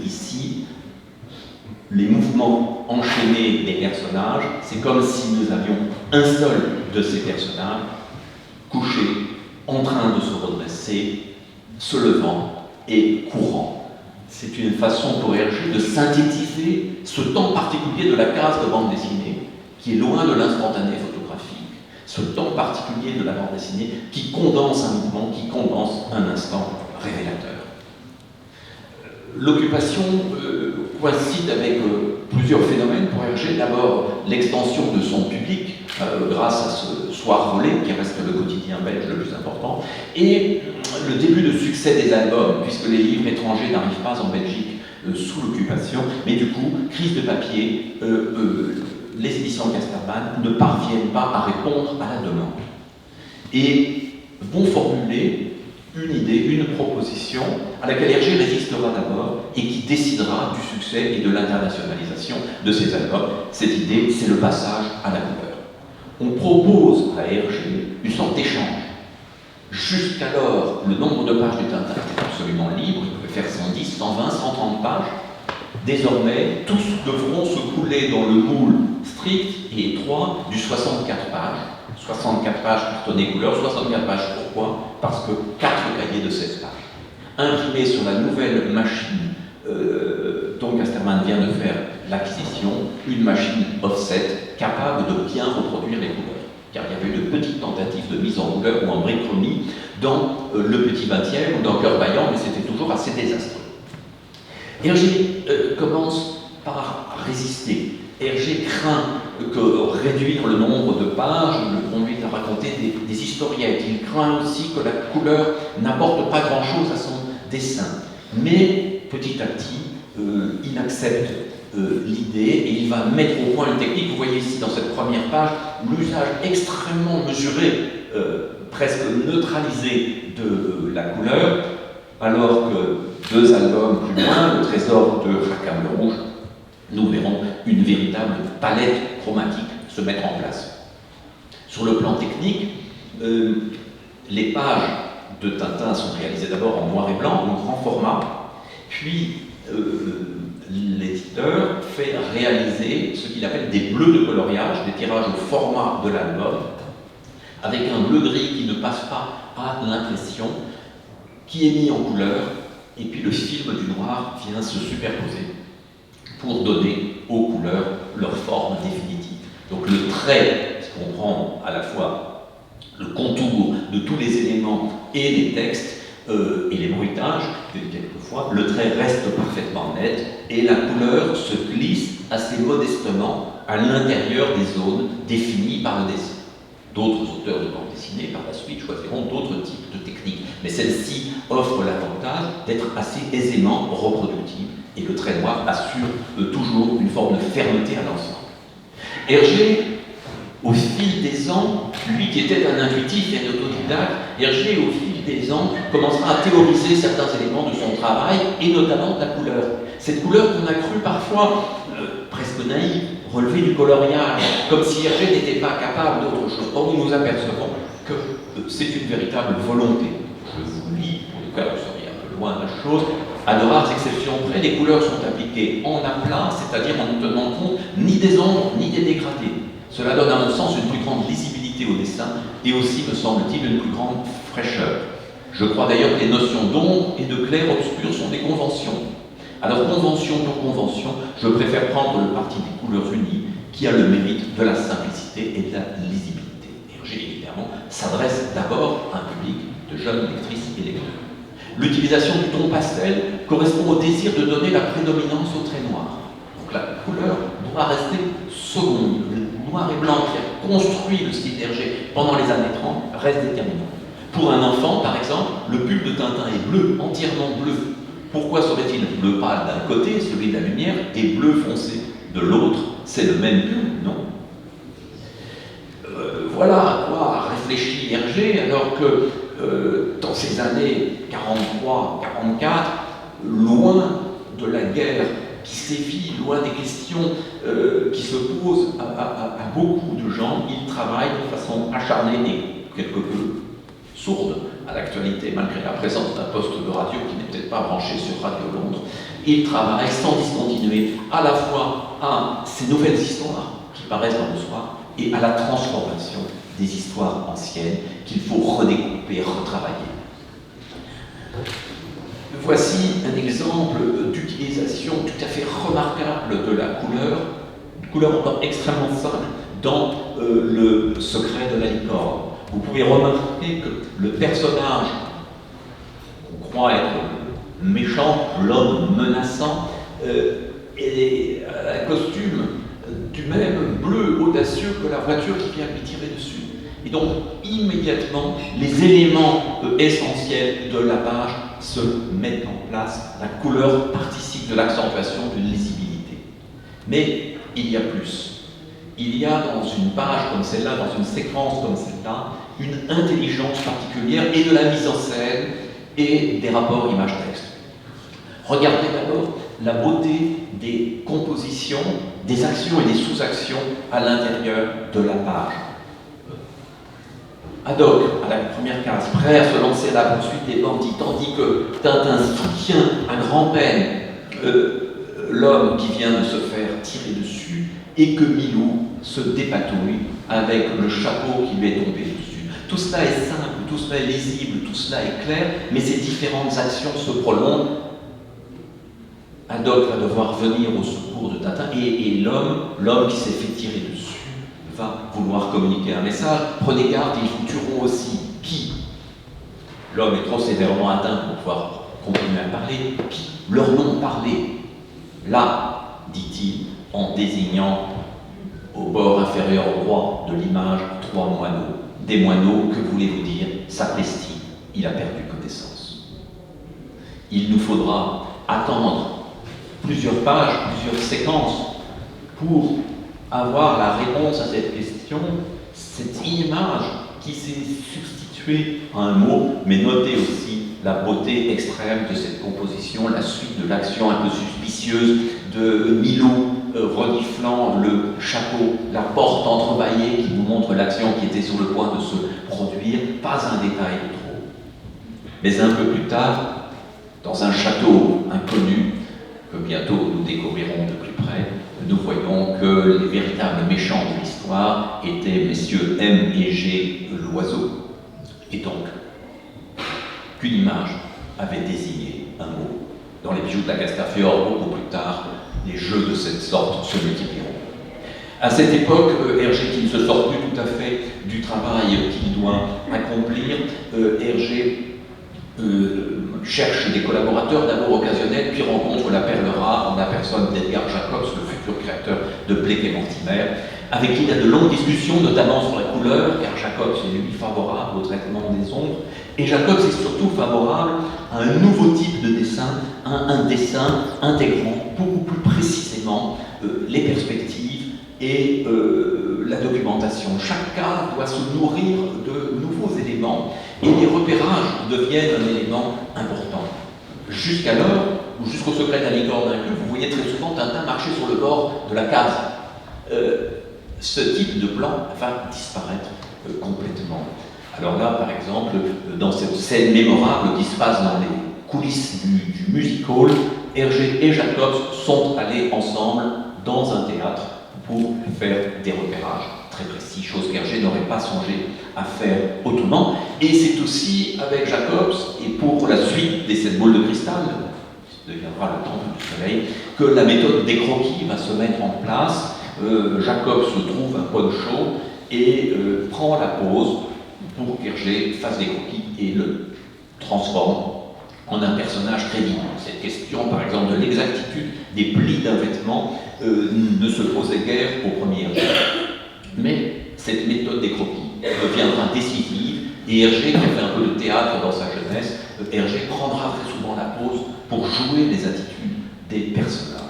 ici les mouvements enchaînés des personnages, c'est comme si nous avions un seul de ces personnages couché, en train de se redresser, se levant et courant. C'est une façon pour Hergé de synthétiser ce temps particulier de la case de bande dessinée, qui est loin de l'instantané photographique, ce temps particulier de la bande dessinée qui condense un mouvement, qui condense un instant révélateur. L'occupation coïncide avec plusieurs phénomènes pour Hergé. D'abord, l'extension de son public grâce à ce Soir volé, qui reste le quotidien belge le plus important, et le début de succès des albums, puisque les livres étrangers n'arrivent pas en Belgique sous l'occupation, mais du coup, crise de papier, les éditions Casterman ne parviennent pas à répondre à la demande. Et vont formuler une idée, une proposition à laquelle Hergé résistera d'abord et qui décidera du succès et de l'internationalisation de ces albums. Cette idée, c'est le passage à la couleur. On propose à Hergé une sorte d'échange. Jusqu'alors, le nombre de pages du Tintin était absolument libre, il pouvait faire 110, 120, 130 pages. Désormais, tous devront se couler dans le moule strict et étroit du 64 pages. 64 pages cartonnées couleur, 64 pages pourquoi? Parce que 4 cahiers de 16 pages. Imprimés sur la nouvelle machine dont Casterman vient de faire l'acquisition, une machine offset capable de bien reproduire les couleurs. Car il y avait eu de petites tentatives de mise en couleur ou en briquerie dans le Petit 20e ou dans Cœur Vaillant, mais c'était toujours assez désastreux. Hergé commence par résister. Hergé craint que réduire le nombre de pages le conduise à raconter des historiettes. Il craint aussi que la couleur n'apporte pas grand-chose à son dessin. Mais petit à petit, il accepte l'idée et il va mettre au point une technique. Vous voyez ici dans cette première page l'usage extrêmement mesuré, presque neutralisé de la couleur, alors que 2 albums plus loin, Le Trésor de Rackham le Rouge, nous verrons une véritable palette chromatique se mettre en place. Sur le plan technique, les pages de Tintin sont réalisées d'abord en noir et blanc, en grand format, puis l'éditeur fait réaliser ce qu'il appelle des bleus de coloriage, des tirages au format de l'album, avec un bleu-gris qui ne passe pas à l'impression, qui est mis en couleur, et puis le film du noir vient se superposer pour donner aux couleurs leur forme définitive. Donc le trait qui comprend à la fois le contour de tous les éléments et les textes et les bruitages, quelquefois, le trait reste parfaitement net et la couleur se glisse assez modestement à l'intérieur des zones définies par le dessin. D'autres auteurs de bande dessinée, par la suite, choisiront d'autres types de techniques, mais celle-ci offre l'avantage d'être assez aisément reproductible et le trait noir assure toujours une forme de fermeté à l'ensemble. Hergé, au fil des ans, lui qui était un intuitif et un autodidacte, Hergé, au fil des ans, commencera à théoriser certains éléments de son travail, et notamment de la couleur. Cette couleur qu'on a cru parfois presque naïve, relevée du coloriage, comme si Hergé n'était pas capable d'autre chose. Or, nous nous apercevons que c'est une véritable volonté. Je vous lis, pour le cas où vous seriez un peu loin de la chose, à de rares exceptions près, les couleurs sont appliquées en aplat, c'est-à-dire en ne tenant compte ni des ombres ni des dégradés. Cela donne à mon sens une plus grande lisibilité au dessin et aussi, me semble-t-il, une plus grande fraîcheur. Je crois d'ailleurs que les notions d'ombre et de clair-obscur sont des conventions. Alors, convention pour convention, je préfère prendre le parti des couleurs unies qui a le mérite de la simplicité et de la lisibilité. Hergé, évidemment, s'adresse d'abord à un public de jeunes lectrices et lecteurs. L'utilisation du ton pastel correspond au désir de donner la prédominance au trait noir. Donc la couleur pas rester seconde. Le noir et blanc qui a construit le style d'Hergé pendant les années 30 reste déterminant. Pour un enfant, par exemple, le pull de Tintin est bleu, entièrement bleu. Pourquoi serait-il bleu pâle d'un côté, celui de la lumière, et bleu foncé de l'autre? C'est le même pull, non? Voilà à quoi réfléchit Hergé, alors que dans ces années 43-44, loin de la guerre qui sévit, loin des questions qui se posent à beaucoup de gens, il travaille de façon acharnée et quelque peu sourde à l'actualité, malgré la présence d'un poste de radio qui n'est peut-être pas branché sur Radio Londres. Il travaille sans discontinuer à la fois à ces nouvelles histoires qui paraissent dans le soir et à la transformation des histoires anciennes qu'il faut redécouper, retravailler. Voici un exemple d'utilisation tout à fait remarquable de la couleur, une couleur encore extrêmement simple dans Le secret de la licorne. Vous pouvez remarquer que le personnage qu'on croit être méchant, l'homme menaçant, est un costume du même bleu audacieux que la voiture qui vient lui tirer dessus. Et donc, immédiatement, les éléments essentiels de la page se mettent en place. La couleur participe de l'accentuation d'une lisibilité. Mais il y a plus. Il y a dans une page comme celle-là, dans une séquence comme celle-là, une intelligence particulière et de la mise en scène et des rapports image-texte. Regardez d'abord la beauté des compositions, des actions et des sous-actions à l'intérieur de la page. Haddock, à la première case, prêt à se lancer à la poursuite des bandits, tandis que Tintin soutient à grand-peine l'homme qui vient de se faire tirer dessus, et que Milou se dépatouille avec le chapeau qui lui est tombé dessus. Tout cela est simple, tout cela est lisible, tout cela est clair, mais ces différentes actions se prolongent. Haddock va devoir venir au secours de Tintin, et l'homme qui s'est fait tirer dessus va vouloir communiquer un message. Prenez garde, ils vous tueront aussi. Qui? L'homme est trop sévèrement atteint pour pouvoir continuer à parler. Qui? Leur nom parlé. Là, dit-il, en désignant au bord inférieur droit de l'image 3 moineaux. Des moineaux, que voulez-vous dire? Sapristi, il a perdu connaissance. Il nous faudra attendre plusieurs pages, plusieurs séquences pour avoir la réponse à cette question, cette image qui s'est substituée à un mot, mais notez aussi la beauté extrême de cette composition, la suite de l'action un peu suspicieuse de Milou reniflant le chapeau, la porte entrebâillée qui nous montre l'action qui était sur le point de se produire, pas un détail de trop. Mais un peu plus tard, dans un château inconnu, que bientôt nous découvrirons de plus près, nous voyons que les véritables méchants de l'histoire étaient messieurs M et G Loiseau. Et donc, qu'une image avait désigné un mot. Dans les bijoux de la Castafiore, beaucoup plus tard, les jeux de cette sorte se multiplieront. À cette époque, Hergé, qui ne se sort plus tout à fait du travail qu'il doit accomplir, Hergé cherche des collaborateurs, d'abord occasionnels, puis rencontre la perle rare en la personne d'Edgar Jacobs, le futur créateur de Blake et Mortimer, avec qui il a de longues discussions, notamment sur la couleur, car Jacobs est lui favorable au traitement des ombres, et Jacobs est surtout favorable à un nouveau type de dessin, un dessin intégrant beaucoup plus précisément les perspectives et la documentation. Chaque case doit se nourrir de nouveaux éléments et les repérages deviennent un élément important. Jusqu'alors, ou jusqu'au secret de la licorne inclus, vous voyez très souvent Tintin marcher sur le bord de la case. Ce type de plan va disparaître complètement. Alors là, par exemple, dans cette scène mémorable qui se passe dans les coulisses du music hall, Hergé et Jacobs sont allés ensemble dans un théâtre pour faire des repérages très précis, chose qu'Hergé n'aurait pas songé à faire autrement. Et c'est aussi avec Jacobs, et pour la suite des 7 boules de cristal, qui deviendra le temple du soleil, que la méthode des croquis va se mettre en place. Jacobs se trouve un pot de chaud et prend la pose pour qu'Hergé fasse des croquis et le transforme en un personnage crédible. Cette question, par exemple, de l'exactitude des plis d'un vêtement, ne se posait guère au premier Hergé. Mais cette méthode des croquis deviendra décisive, et Hergé, qui a fait un peu de théâtre dans sa jeunesse, Hergé prendra très souvent la pose pour jouer les attitudes des personnages.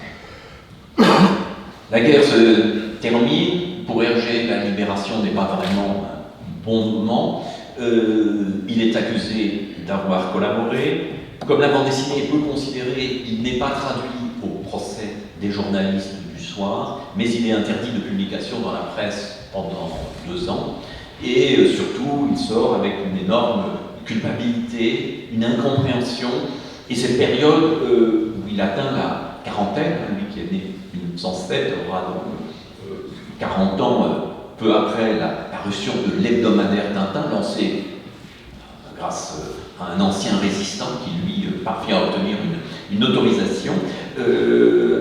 La guerre se termine. Pour Hergé, la libération n'est pas vraiment un bon moment. Il est accusé d'avoir collaboré. Comme la bande dessinée est peu considérée, il n'est pas traduit au procès des journalistes du soir, mais il est interdit de publication dans la presse pendant 2 ans. Et surtout, il sort avec une énorme culpabilité, une incompréhension. Et cette période où il atteint la quarantaine, lui qui est né en 1907, aura donc 40 ans peu après la parution de l'hebdomadaire Tintin, lancé grâce à un ancien résistant qui lui parvient à obtenir une autorisation,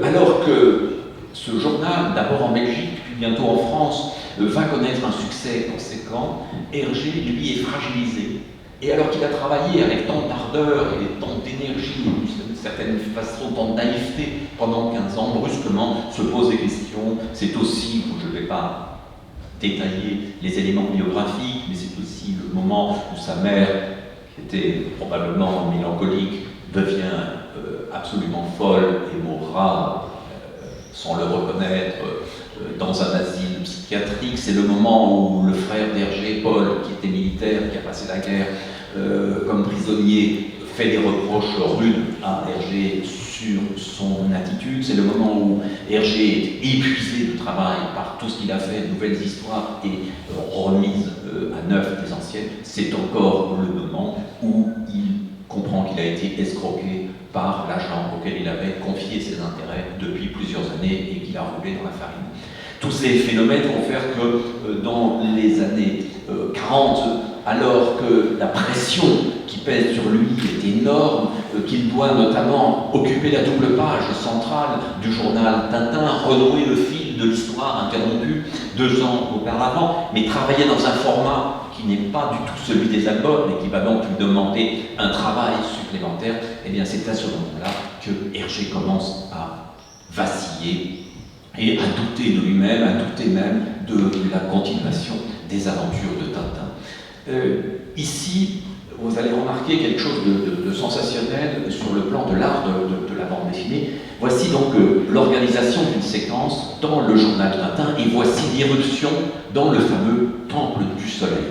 alors que ce journal, d'abord en Belgique, puis bientôt en France, va connaître un succès conséquent, Hergé, lui, est fragilisé. Et alors qu'il a travaillé avec tant d'ardeur et tant d'énergie, d'une certaine façon, tant de naïveté pendant 15 ans, brusquement se pose des questions. C'est aussi, je ne vais pas détailler les éléments biographiques, mais c'est aussi le moment où sa mère, qui était probablement mélancolique, devient absolument folle et mourra, sans le reconnaître, dans un asile psychiatrique. C'est le moment où le frère d'Hergé, Paul, qui était militaire, qui a passé la guerre comme prisonnier, fait des reproches rudes à Hergé sur son attitude. C'est le moment où Hergé est épuisé de travail par tout ce qu'il a fait, de nouvelles histoires et remise à neuf des anciennes. C'est encore le moment où il comprend qu'il a été escroqué par l'agent auquel il avait confié ses intérêts depuis plusieurs années et qu'il a roulé dans la farine. Tous ces phénomènes vont faire que dans les années 40, alors que la pression qui pèse sur lui est énorme, qu'il doit notamment occuper la double page centrale du journal Tintin, renouer le fil de l'histoire interrompue 2 ans auparavant, mais travailler dans un format qui n'est pas du tout celui des albums, mais qui va donc lui demander un travail supplémentaire, et bien c'est à ce moment-là que Hergé commence à vaciller et à douter de lui-même, à douter même de la continuation des aventures de Tintin. Ici, vous allez remarquer quelque chose de sensationnel sur le plan de l'art de la bande dessinée. Voici donc l'organisation d'une séquence dans le journal Tintin, et voici l'irruption dans le fameux Temple du Soleil.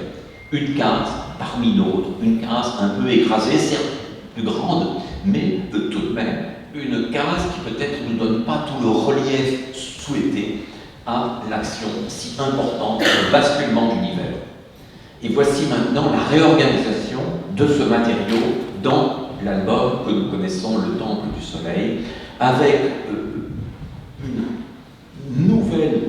Une case parmi d'autres, une case un peu écrasée, certes plus grande, mais tout de même une case qui peut-être ne donne pas tout le relief souhaité à l'action si importante, le basculement d'univers. Et voici maintenant la réorganisation de ce matériau dans l'album que nous connaissons, Le Temple du Soleil, avec une nouvelle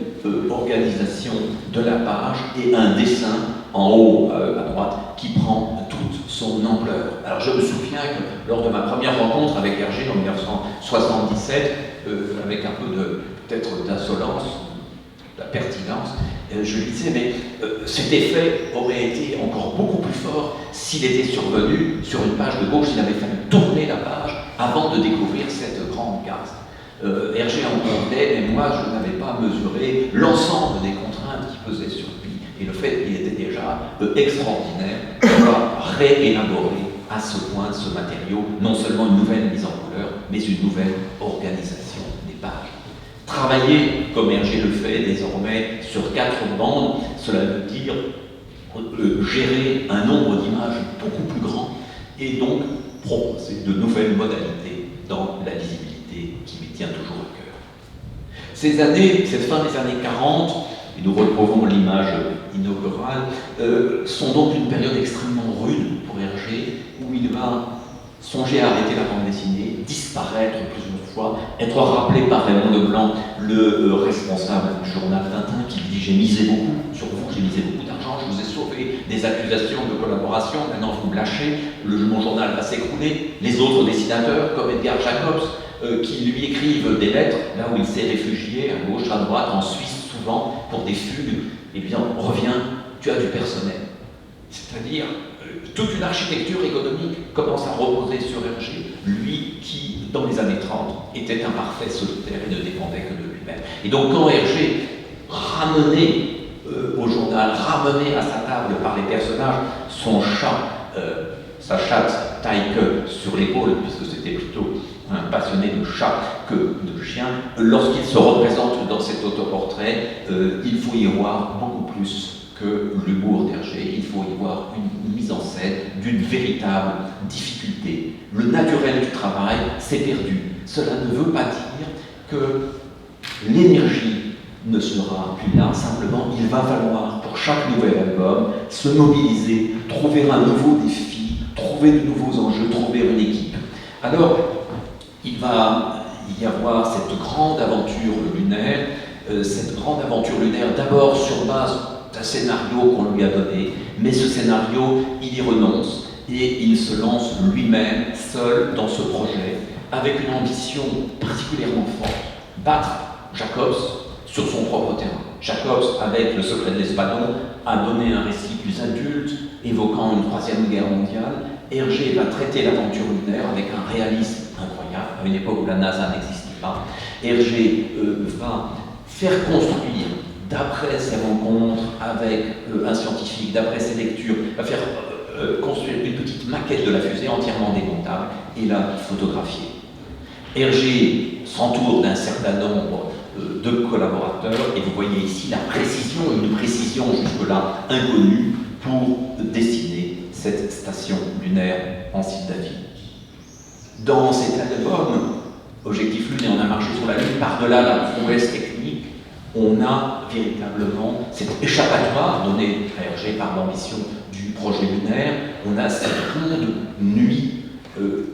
organisation de la page et un dessin en haut à droite qui prend toute son ampleur. Alors je me souviens que lors de ma première rencontre avec Hergé en 1977, avec un peu peut-être d'insolence, de la pertinence, je lui disais, mais cet effet aurait été encore beaucoup plus fort s'il était survenu sur une page de gauche, s'il avait fallu tourner la page avant de découvrir cette grande case. Hergé en parlait, mais moi je n'avais pas mesuré l'ensemble des contraintes qui pesaient sur lui, et le fait qu'il était déjà extraordinaire d'avoir réélaboré à ce point ce matériau, non seulement une nouvelle mise en couleur, mais une nouvelle organisation des pages. Travailler, comme Hergé le fait désormais, sur 4 bandes, cela veut dire gérer un nombre d'images beaucoup plus grand et donc proposer de nouvelles modalités dans la lisibilité qui lui tient toujours à cœur. Ces années, cette fin des années 40, et nous retrouvons l'image inaugurale, sont donc une période extrêmement rude pour Hergé, où il va songer à arrêter la bande dessinée, disparaître plusieurs fois, être rappelé par Raymond Leblanc, le responsable du journal Tintin, qui dit « J'ai misé beaucoup sur vous, j'ai misé beaucoup d'argent, je vous ai sauvé des accusations de collaboration, maintenant vous me lâchez, mon journal va s'écrouler. » Les autres dessinateurs, comme Edgar Jacobs, qui lui écrivent des lettres, là où il s'est réfugié, à gauche, à droite, en Suisse souvent, pour des fugues, et bien reviens, tu as du personnel. C'est-à-dire, toute une architecture économique commence à reposer sur Hergé, lui qui, dans les années 30, était un parfait solitaire et ne dépendait que de lui-même. Et donc quand Hergé ramenait au journal, ramenait à sa table par les personnages son chat, sa chatte Taike sur l'épaule, puisque c'était plutôt un passionné de chat que de chien, lorsqu'il se représente dans cet autoportrait, il faut y voir beaucoup plus que l'humour d'Hergé, il faut y voir une mise en scène d'une véritable difficulté. Le naturel du travail s'est perdu. Cela ne veut pas dire que l'énergie ne sera plus là, simplement il va falloir pour chaque nouvel album se mobiliser, trouver un nouveau défi, trouver de nouveaux enjeux, trouver une équipe. Alors, il va y avoir cette grande aventure lunaire d'abord sur base d'un scénario qu'on lui a donné, mais ce scénario, il y renonce et il se lance lui-même, seul, dans ce projet, avec une ambition particulièrement forte, battre Jacobs sur son propre terrain. Jacobs, avec Le secret de l'Espadon, a donné un récit plus adulte, évoquant une troisième guerre mondiale. Hergé va traiter l'aventure lunaire avec un réalisme incroyable, à une époque où la NASA n'existait pas. Hergé va faire construire, d'après ses rencontres avec un scientifique, d'après ses lectures, va faire construire une petite maquette de la fusée entièrement démontable et la photographier. Hergé s'entoure d'un certain nombre de collaborateurs et vous voyez ici la précision, une précision jusque-là inconnue pour dessiner cette station lunaire en site David. Dans cet album, Objectif Lune et On a marché sur la Lune, par-delà la prouesse technique, on a véritablement cet échappatoire donné à Hergé par l'ambition du projet lunaire. On a ces rondes nuits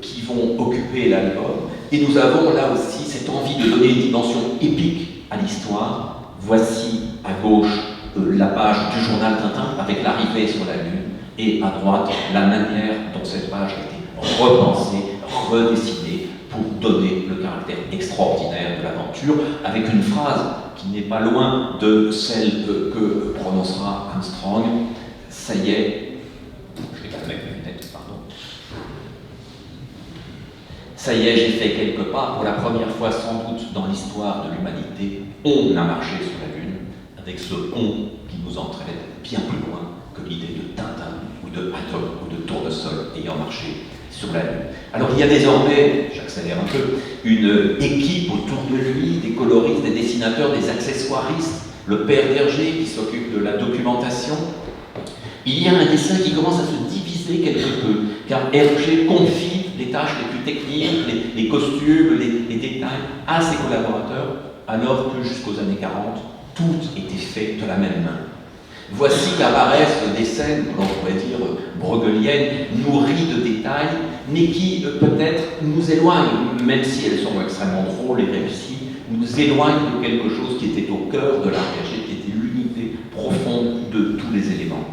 qui vont occuper l'album. Et nous avons là aussi cette envie de donner une dimension épique à l'histoire. Voici à gauche la page du journal Tintin avec l'arrivée sur la Lune, et à droite la manière dont cette page a été repensée, redessinée pour donner le caractère extraordinaire de l'aventure, avec une phrase qui n'est pas loin de celle que prononcera Armstrong. Ça y est, je vais pas mettre mes lunettes, pardon. Ça y est, j'ai fait quelques pas, pour la première fois sans doute dans l'histoire de l'humanité, on a marché sur la Lune, avec ce on qui nous entraîne bien plus loin que l'idée de Tintin, ou de Atom, ou de Tournesol ayant marché sur la Lune. Alors il y a désormais, j'accélère un peu, une équipe autour de lui, des coloristes, des dessinateurs, des accessoiristes, le père d'Hergé qui s'occupe de la documentation. Il y a un dessin qui commence à se diviser quelque peu, car Hergé confie les tâches les plus techniques, les costumes, les détails à ses collaborateurs, alors que jusqu'aux années 40, tout était fait de la même main. Voici qu'apparaissent des scènes, que l'on pourrait dire bruegeliennes, nourries de détails, mais qui peut-être nous éloignent, même si elles sont extrêmement drôles et réussies, nous éloignent de quelque chose qui était au cœur de l'art Hergé, qui était l'unité profonde de tous les éléments.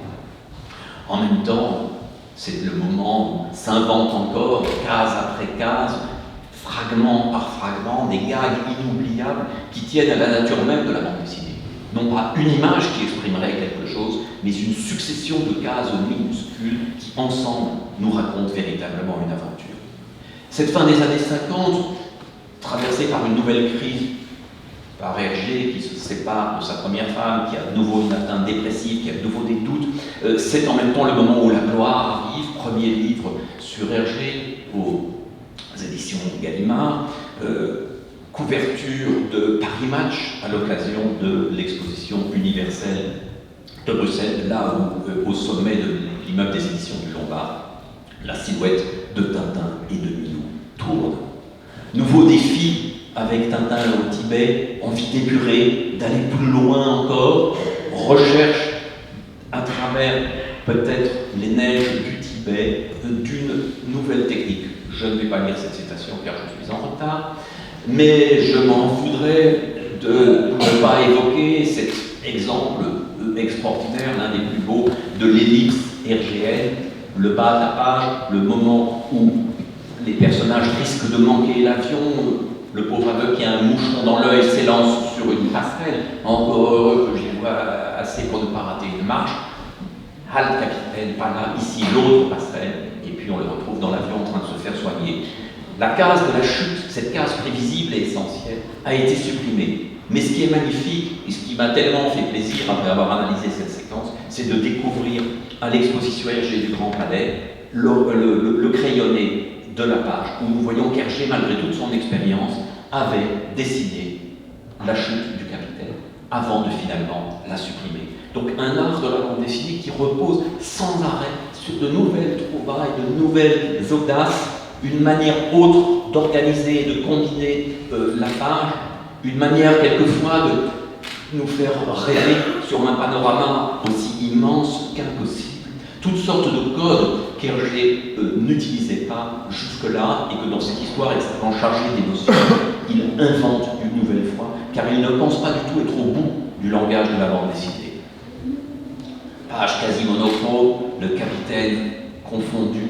En même temps, c'est le moment où s'invente encore, case après case, fragment par fragment, des gags inoubliables qui tiennent à la nature même de la bande dessinée. Non pas une image qui exprimerait quelque chose, mais une succession de cases minuscules qui, ensemble, nous racontent véritablement une aventure. Cette fin des années 50, traversée par une nouvelle crise, par Hergé qui se sépare de sa première femme, qui a de nouveau une atteinte dépressive, qui a de nouveau des doutes, c'est en même temps le moment où la gloire arrive, premier livre sur Hergé aux éditions Gallimard, couverture de Paris Match à l'occasion de l'exposition universelle de Bruxelles, là où, au sommet de l'immeuble des éditions du Lombard, la silhouette de Tintin et de Milou tourne. Nouveau défi avec Tintin au Tibet, envie d'épurer, d'aller plus loin encore, recherche à travers peut-être les neiges du Tibet d'une nouvelle technique. Je ne vais pas lire cette citation car je suis en retard, mais je m'en voudrais de ne pas évoquer cet exemple extraordinaire, l'un des plus beaux, de l'ellipse hergéenne, le bas de la page, le moment où les personnages risquent de manquer l'avion, le pauvre aveugle qui a un moucheron dans l'œil s'élance sur une passerelle, encore heureux que j'y vois assez pour ne pas rater une marche. Halte capitaine, pas là, ici l'autre passerelle, et puis on le retrouve dans l'avion en train de se faire soigner La case de la chute, cette case prévisible et essentielle, a été supprimée. Mais ce qui est magnifique, et ce qui m'a tellement fait plaisir après avoir analysé cette séquence, c'est de découvrir à l'exposition Hergé du Grand Palais le crayonné de la page, où nous voyons qu'Hergé, malgré toute son expérience, avait dessiné la chute du capitaine avant de finalement la supprimer. Donc un art de la bande dessinée qui repose sans arrêt sur de nouvelles trouvailles, de nouvelles audaces, une manière autre d'organiser, de combiner la page, une manière quelquefois de nous faire rêver sur un panorama aussi immense qu'impossible. Toutes sortes de codes qu'Hergé n'utilisait pas jusque-là et que dans cette histoire extrêmement chargée d'émotions, il invente une nouvelle fois, car il ne pense pas du tout être au bout du langage de la bande dessinée. Page quasi monochrome, le capitaine confondu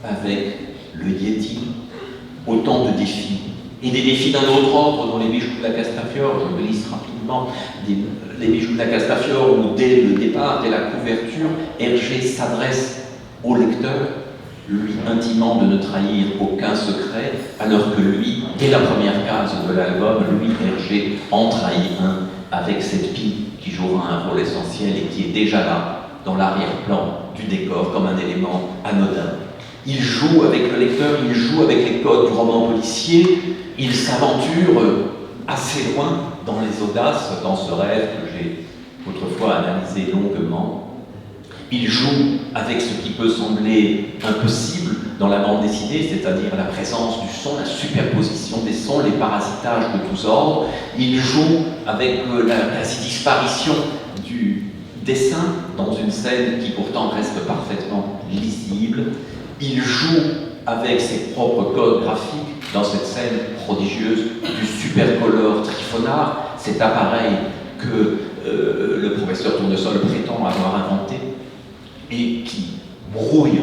avec le Yéti, autant de défis. Et des défis d'un autre ordre dans les bijoux de la Castafiore, je glisse rapidement, les bijoux de la Castafiore où dès le départ, dès la couverture, Hergé s'adresse au lecteur, lui intimant de ne trahir aucun secret, alors que lui, dès la première case de l'album, lui, Hergé, en trahit un avec cette pie qui jouera un rôle essentiel et qui est déjà là, dans l'arrière-plan du décor, comme un élément anodin. Il joue avec le lecteur, il joue avec les codes du roman policier, il s'aventure assez loin dans les audaces, dans ce rêve que j'ai autrefois analysé longuement. Il joue avec ce qui peut sembler impossible dans la bande dessinée, c'est-à-dire la présence du son, la superposition des sons, les parasitages de tous ordres. Il joue avec la quasi-disparition du dessin dans une scène qui pourtant reste parfaitement lisible. Il joue avec ses propres codes graphiques dans cette scène prodigieuse du supercolor Trifonard, cet appareil que le professeur Tournesol prétend avoir inventé et qui brouille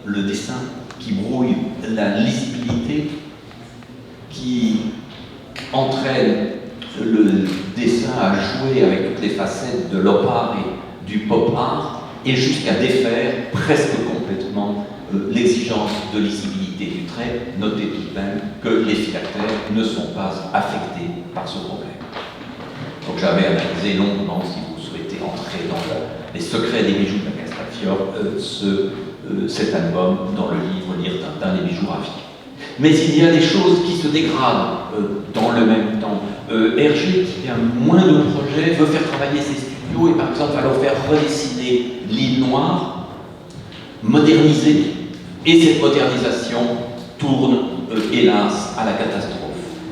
le dessin, qui brouille la lisibilité, qui entraîne le dessin à jouer avec toutes les facettes de l'op art et du pop art, et jusqu'à défaire presque complètement l'exigence de lisibilité du trait. Notez tout de même que les phylactères ne sont pas affectés par ce problème. Donc j'avais analysé longuement, si vous souhaitez entrer dans les secrets des bijoux de la Castafiore, cet album dans le livre Lire Tintin, les bijoux ravis. Mais il y a des choses qui se dégradent dans le même temps. Hergé, qui a moins de projets, veut faire travailler ses studios et par exemple va leur faire redessiner l'île Noire, moderniser. Et cette modernisation tourne, hélas, à la catastrophe.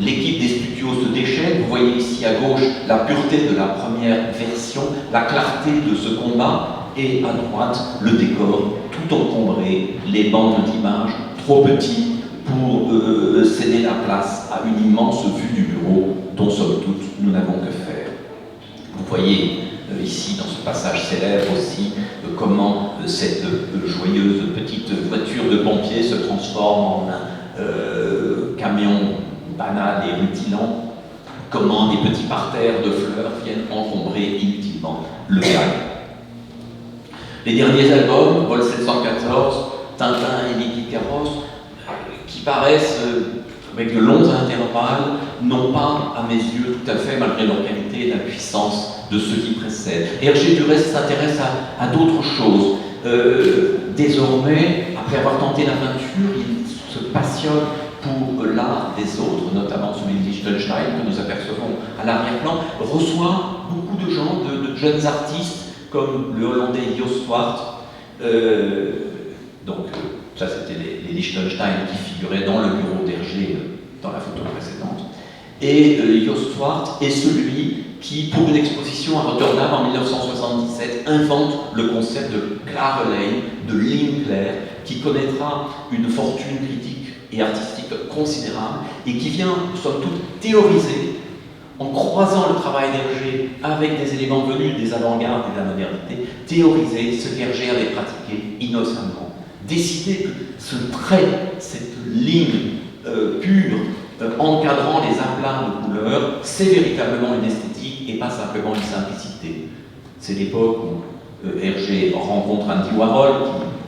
L'équipe des studios se déchaîne. Vous voyez ici à gauche la pureté de la première version, la clarté de ce combat, et à droite le décor tout encombré, les bandes d'images trop petits pour céder la place à une immense vue du bureau dont, somme toute, nous n'avons que faire. Vous voyez ici, dans ce passage célèbre aussi, comment cette joyeuse petite voiture de pompier se transforme en un camion banal et rutilant, comment des petits parterres de fleurs viennent encombrer inutilement le calme. Les derniers albums, Vol 714, Tintin et Niki Carrosse, qui paraissent avec de longs intervalles, n'ont pas, à mes yeux, tout à fait, malgré leur qualité et la puissance de ceux qui précèdent. Hergé, du reste, s'intéresse à d'autres choses. Désormais, après avoir tenté la peinture, il se passionne pour l'art des autres, notamment celui de Liechtenstein, que nous apercevons à l'arrière-plan, reçoit beaucoup de gens, de jeunes artistes, comme le Hollandais Joost Swart. Donc, ça, c'était les Liechtenstein qui figuraient dans le bureau d'Hergé dans la photo précédente. Et Joost Swart est celui qui, pour une exposition à Rotterdam en 1977, invente le concept de klare lijn, de ligne claire, qui connaîtra une fortune critique et artistique considérable et qui vient, somme toute, théoriser, en croisant le travail d'Hergé avec des éléments venus des avant-gardes et de la modernité, théoriser ce qu'Hergé avait pratiqué innocemment. Décider que ce trait, cette ligne pure, encadrant les aplats de couleurs, c'est véritablement une esthétique et pas simplement une simplicité. C'est l'époque où Hergé rencontre Andy Warhol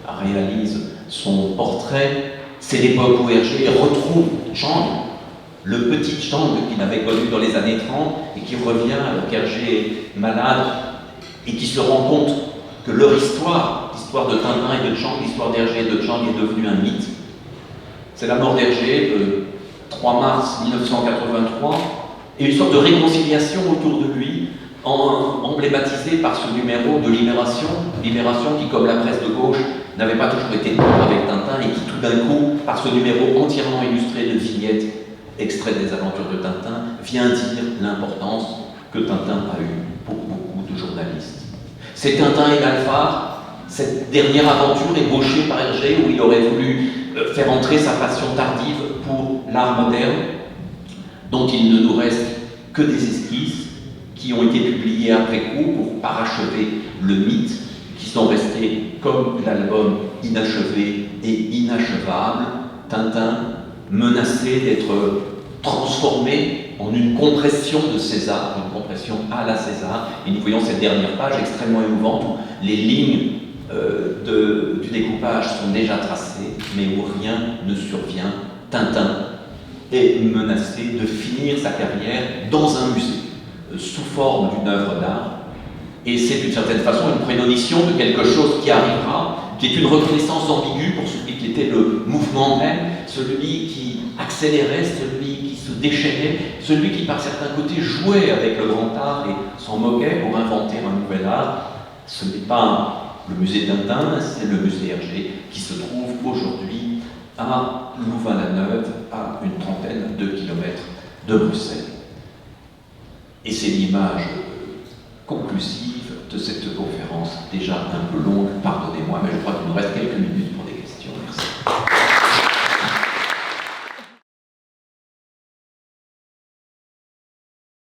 qui réalise son portrait c'est l'époque où Hergé retrouve Chang, le petit Chang qu'il avait connu dans les années 30 et qui revient alors qu'Hergé est malade et qui se rend compte que leur histoire, l'histoire de Tintin et de Chang, l'histoire d'Hergé et de Chang est devenue un mythe. C'est la mort d'Hergé le 3 mars 1983 et une sorte de réconciliation autour de lui, emblématisée par ce numéro de Libération, Libération qui, comme la presse de gauche, n'avait pas toujours été d'accord avec Tintin et qui tout d'un coup, par ce numéro entièrement illustré de vignettes extraites des aventures de Tintin, vient dire l'importance que Tintin a eue pour beaucoup de journalistes. C'est Tintin et l'Alphard, cette dernière aventure ébauchée par Hergé où il aurait voulu faire entrer sa passion tardive pour l'art moderne, dont il ne nous reste que des esquisses qui ont été publiées après coup pour parachever le mythe, qui sont restés comme l'album inachevé et inachevable, Tintin menacé d'être transformé en une compression de César, une compression à la César. Et nous voyons cette dernière page extrêmement émouvante où les lignes du découpage sont déjà tracées, mais où rien ne survient. Tintin est menacé de finir sa carrière dans un musée, sous forme d'une œuvre d'art. Et c'est d'une certaine façon une prémonition de quelque chose qui arrivera, qui est une reconnaissance ambiguë pour celui qui était le mouvement même, celui qui accélérait, celui qui se déchaînait, celui qui par certains côtés jouait avec le grand art et s'en moquait pour inventer un nouvel art. Ce n'est pas le musée Tintin, c'est le musée Hergé qui se trouve aujourd'hui à Louvain-la-Neuve, à une trentaine de kilomètres de Bruxelles. Et c'est l'image conclusive de cette conférence, déjà un peu longue, pardonnez-moi, mais je crois qu'il nous reste quelques minutes pour des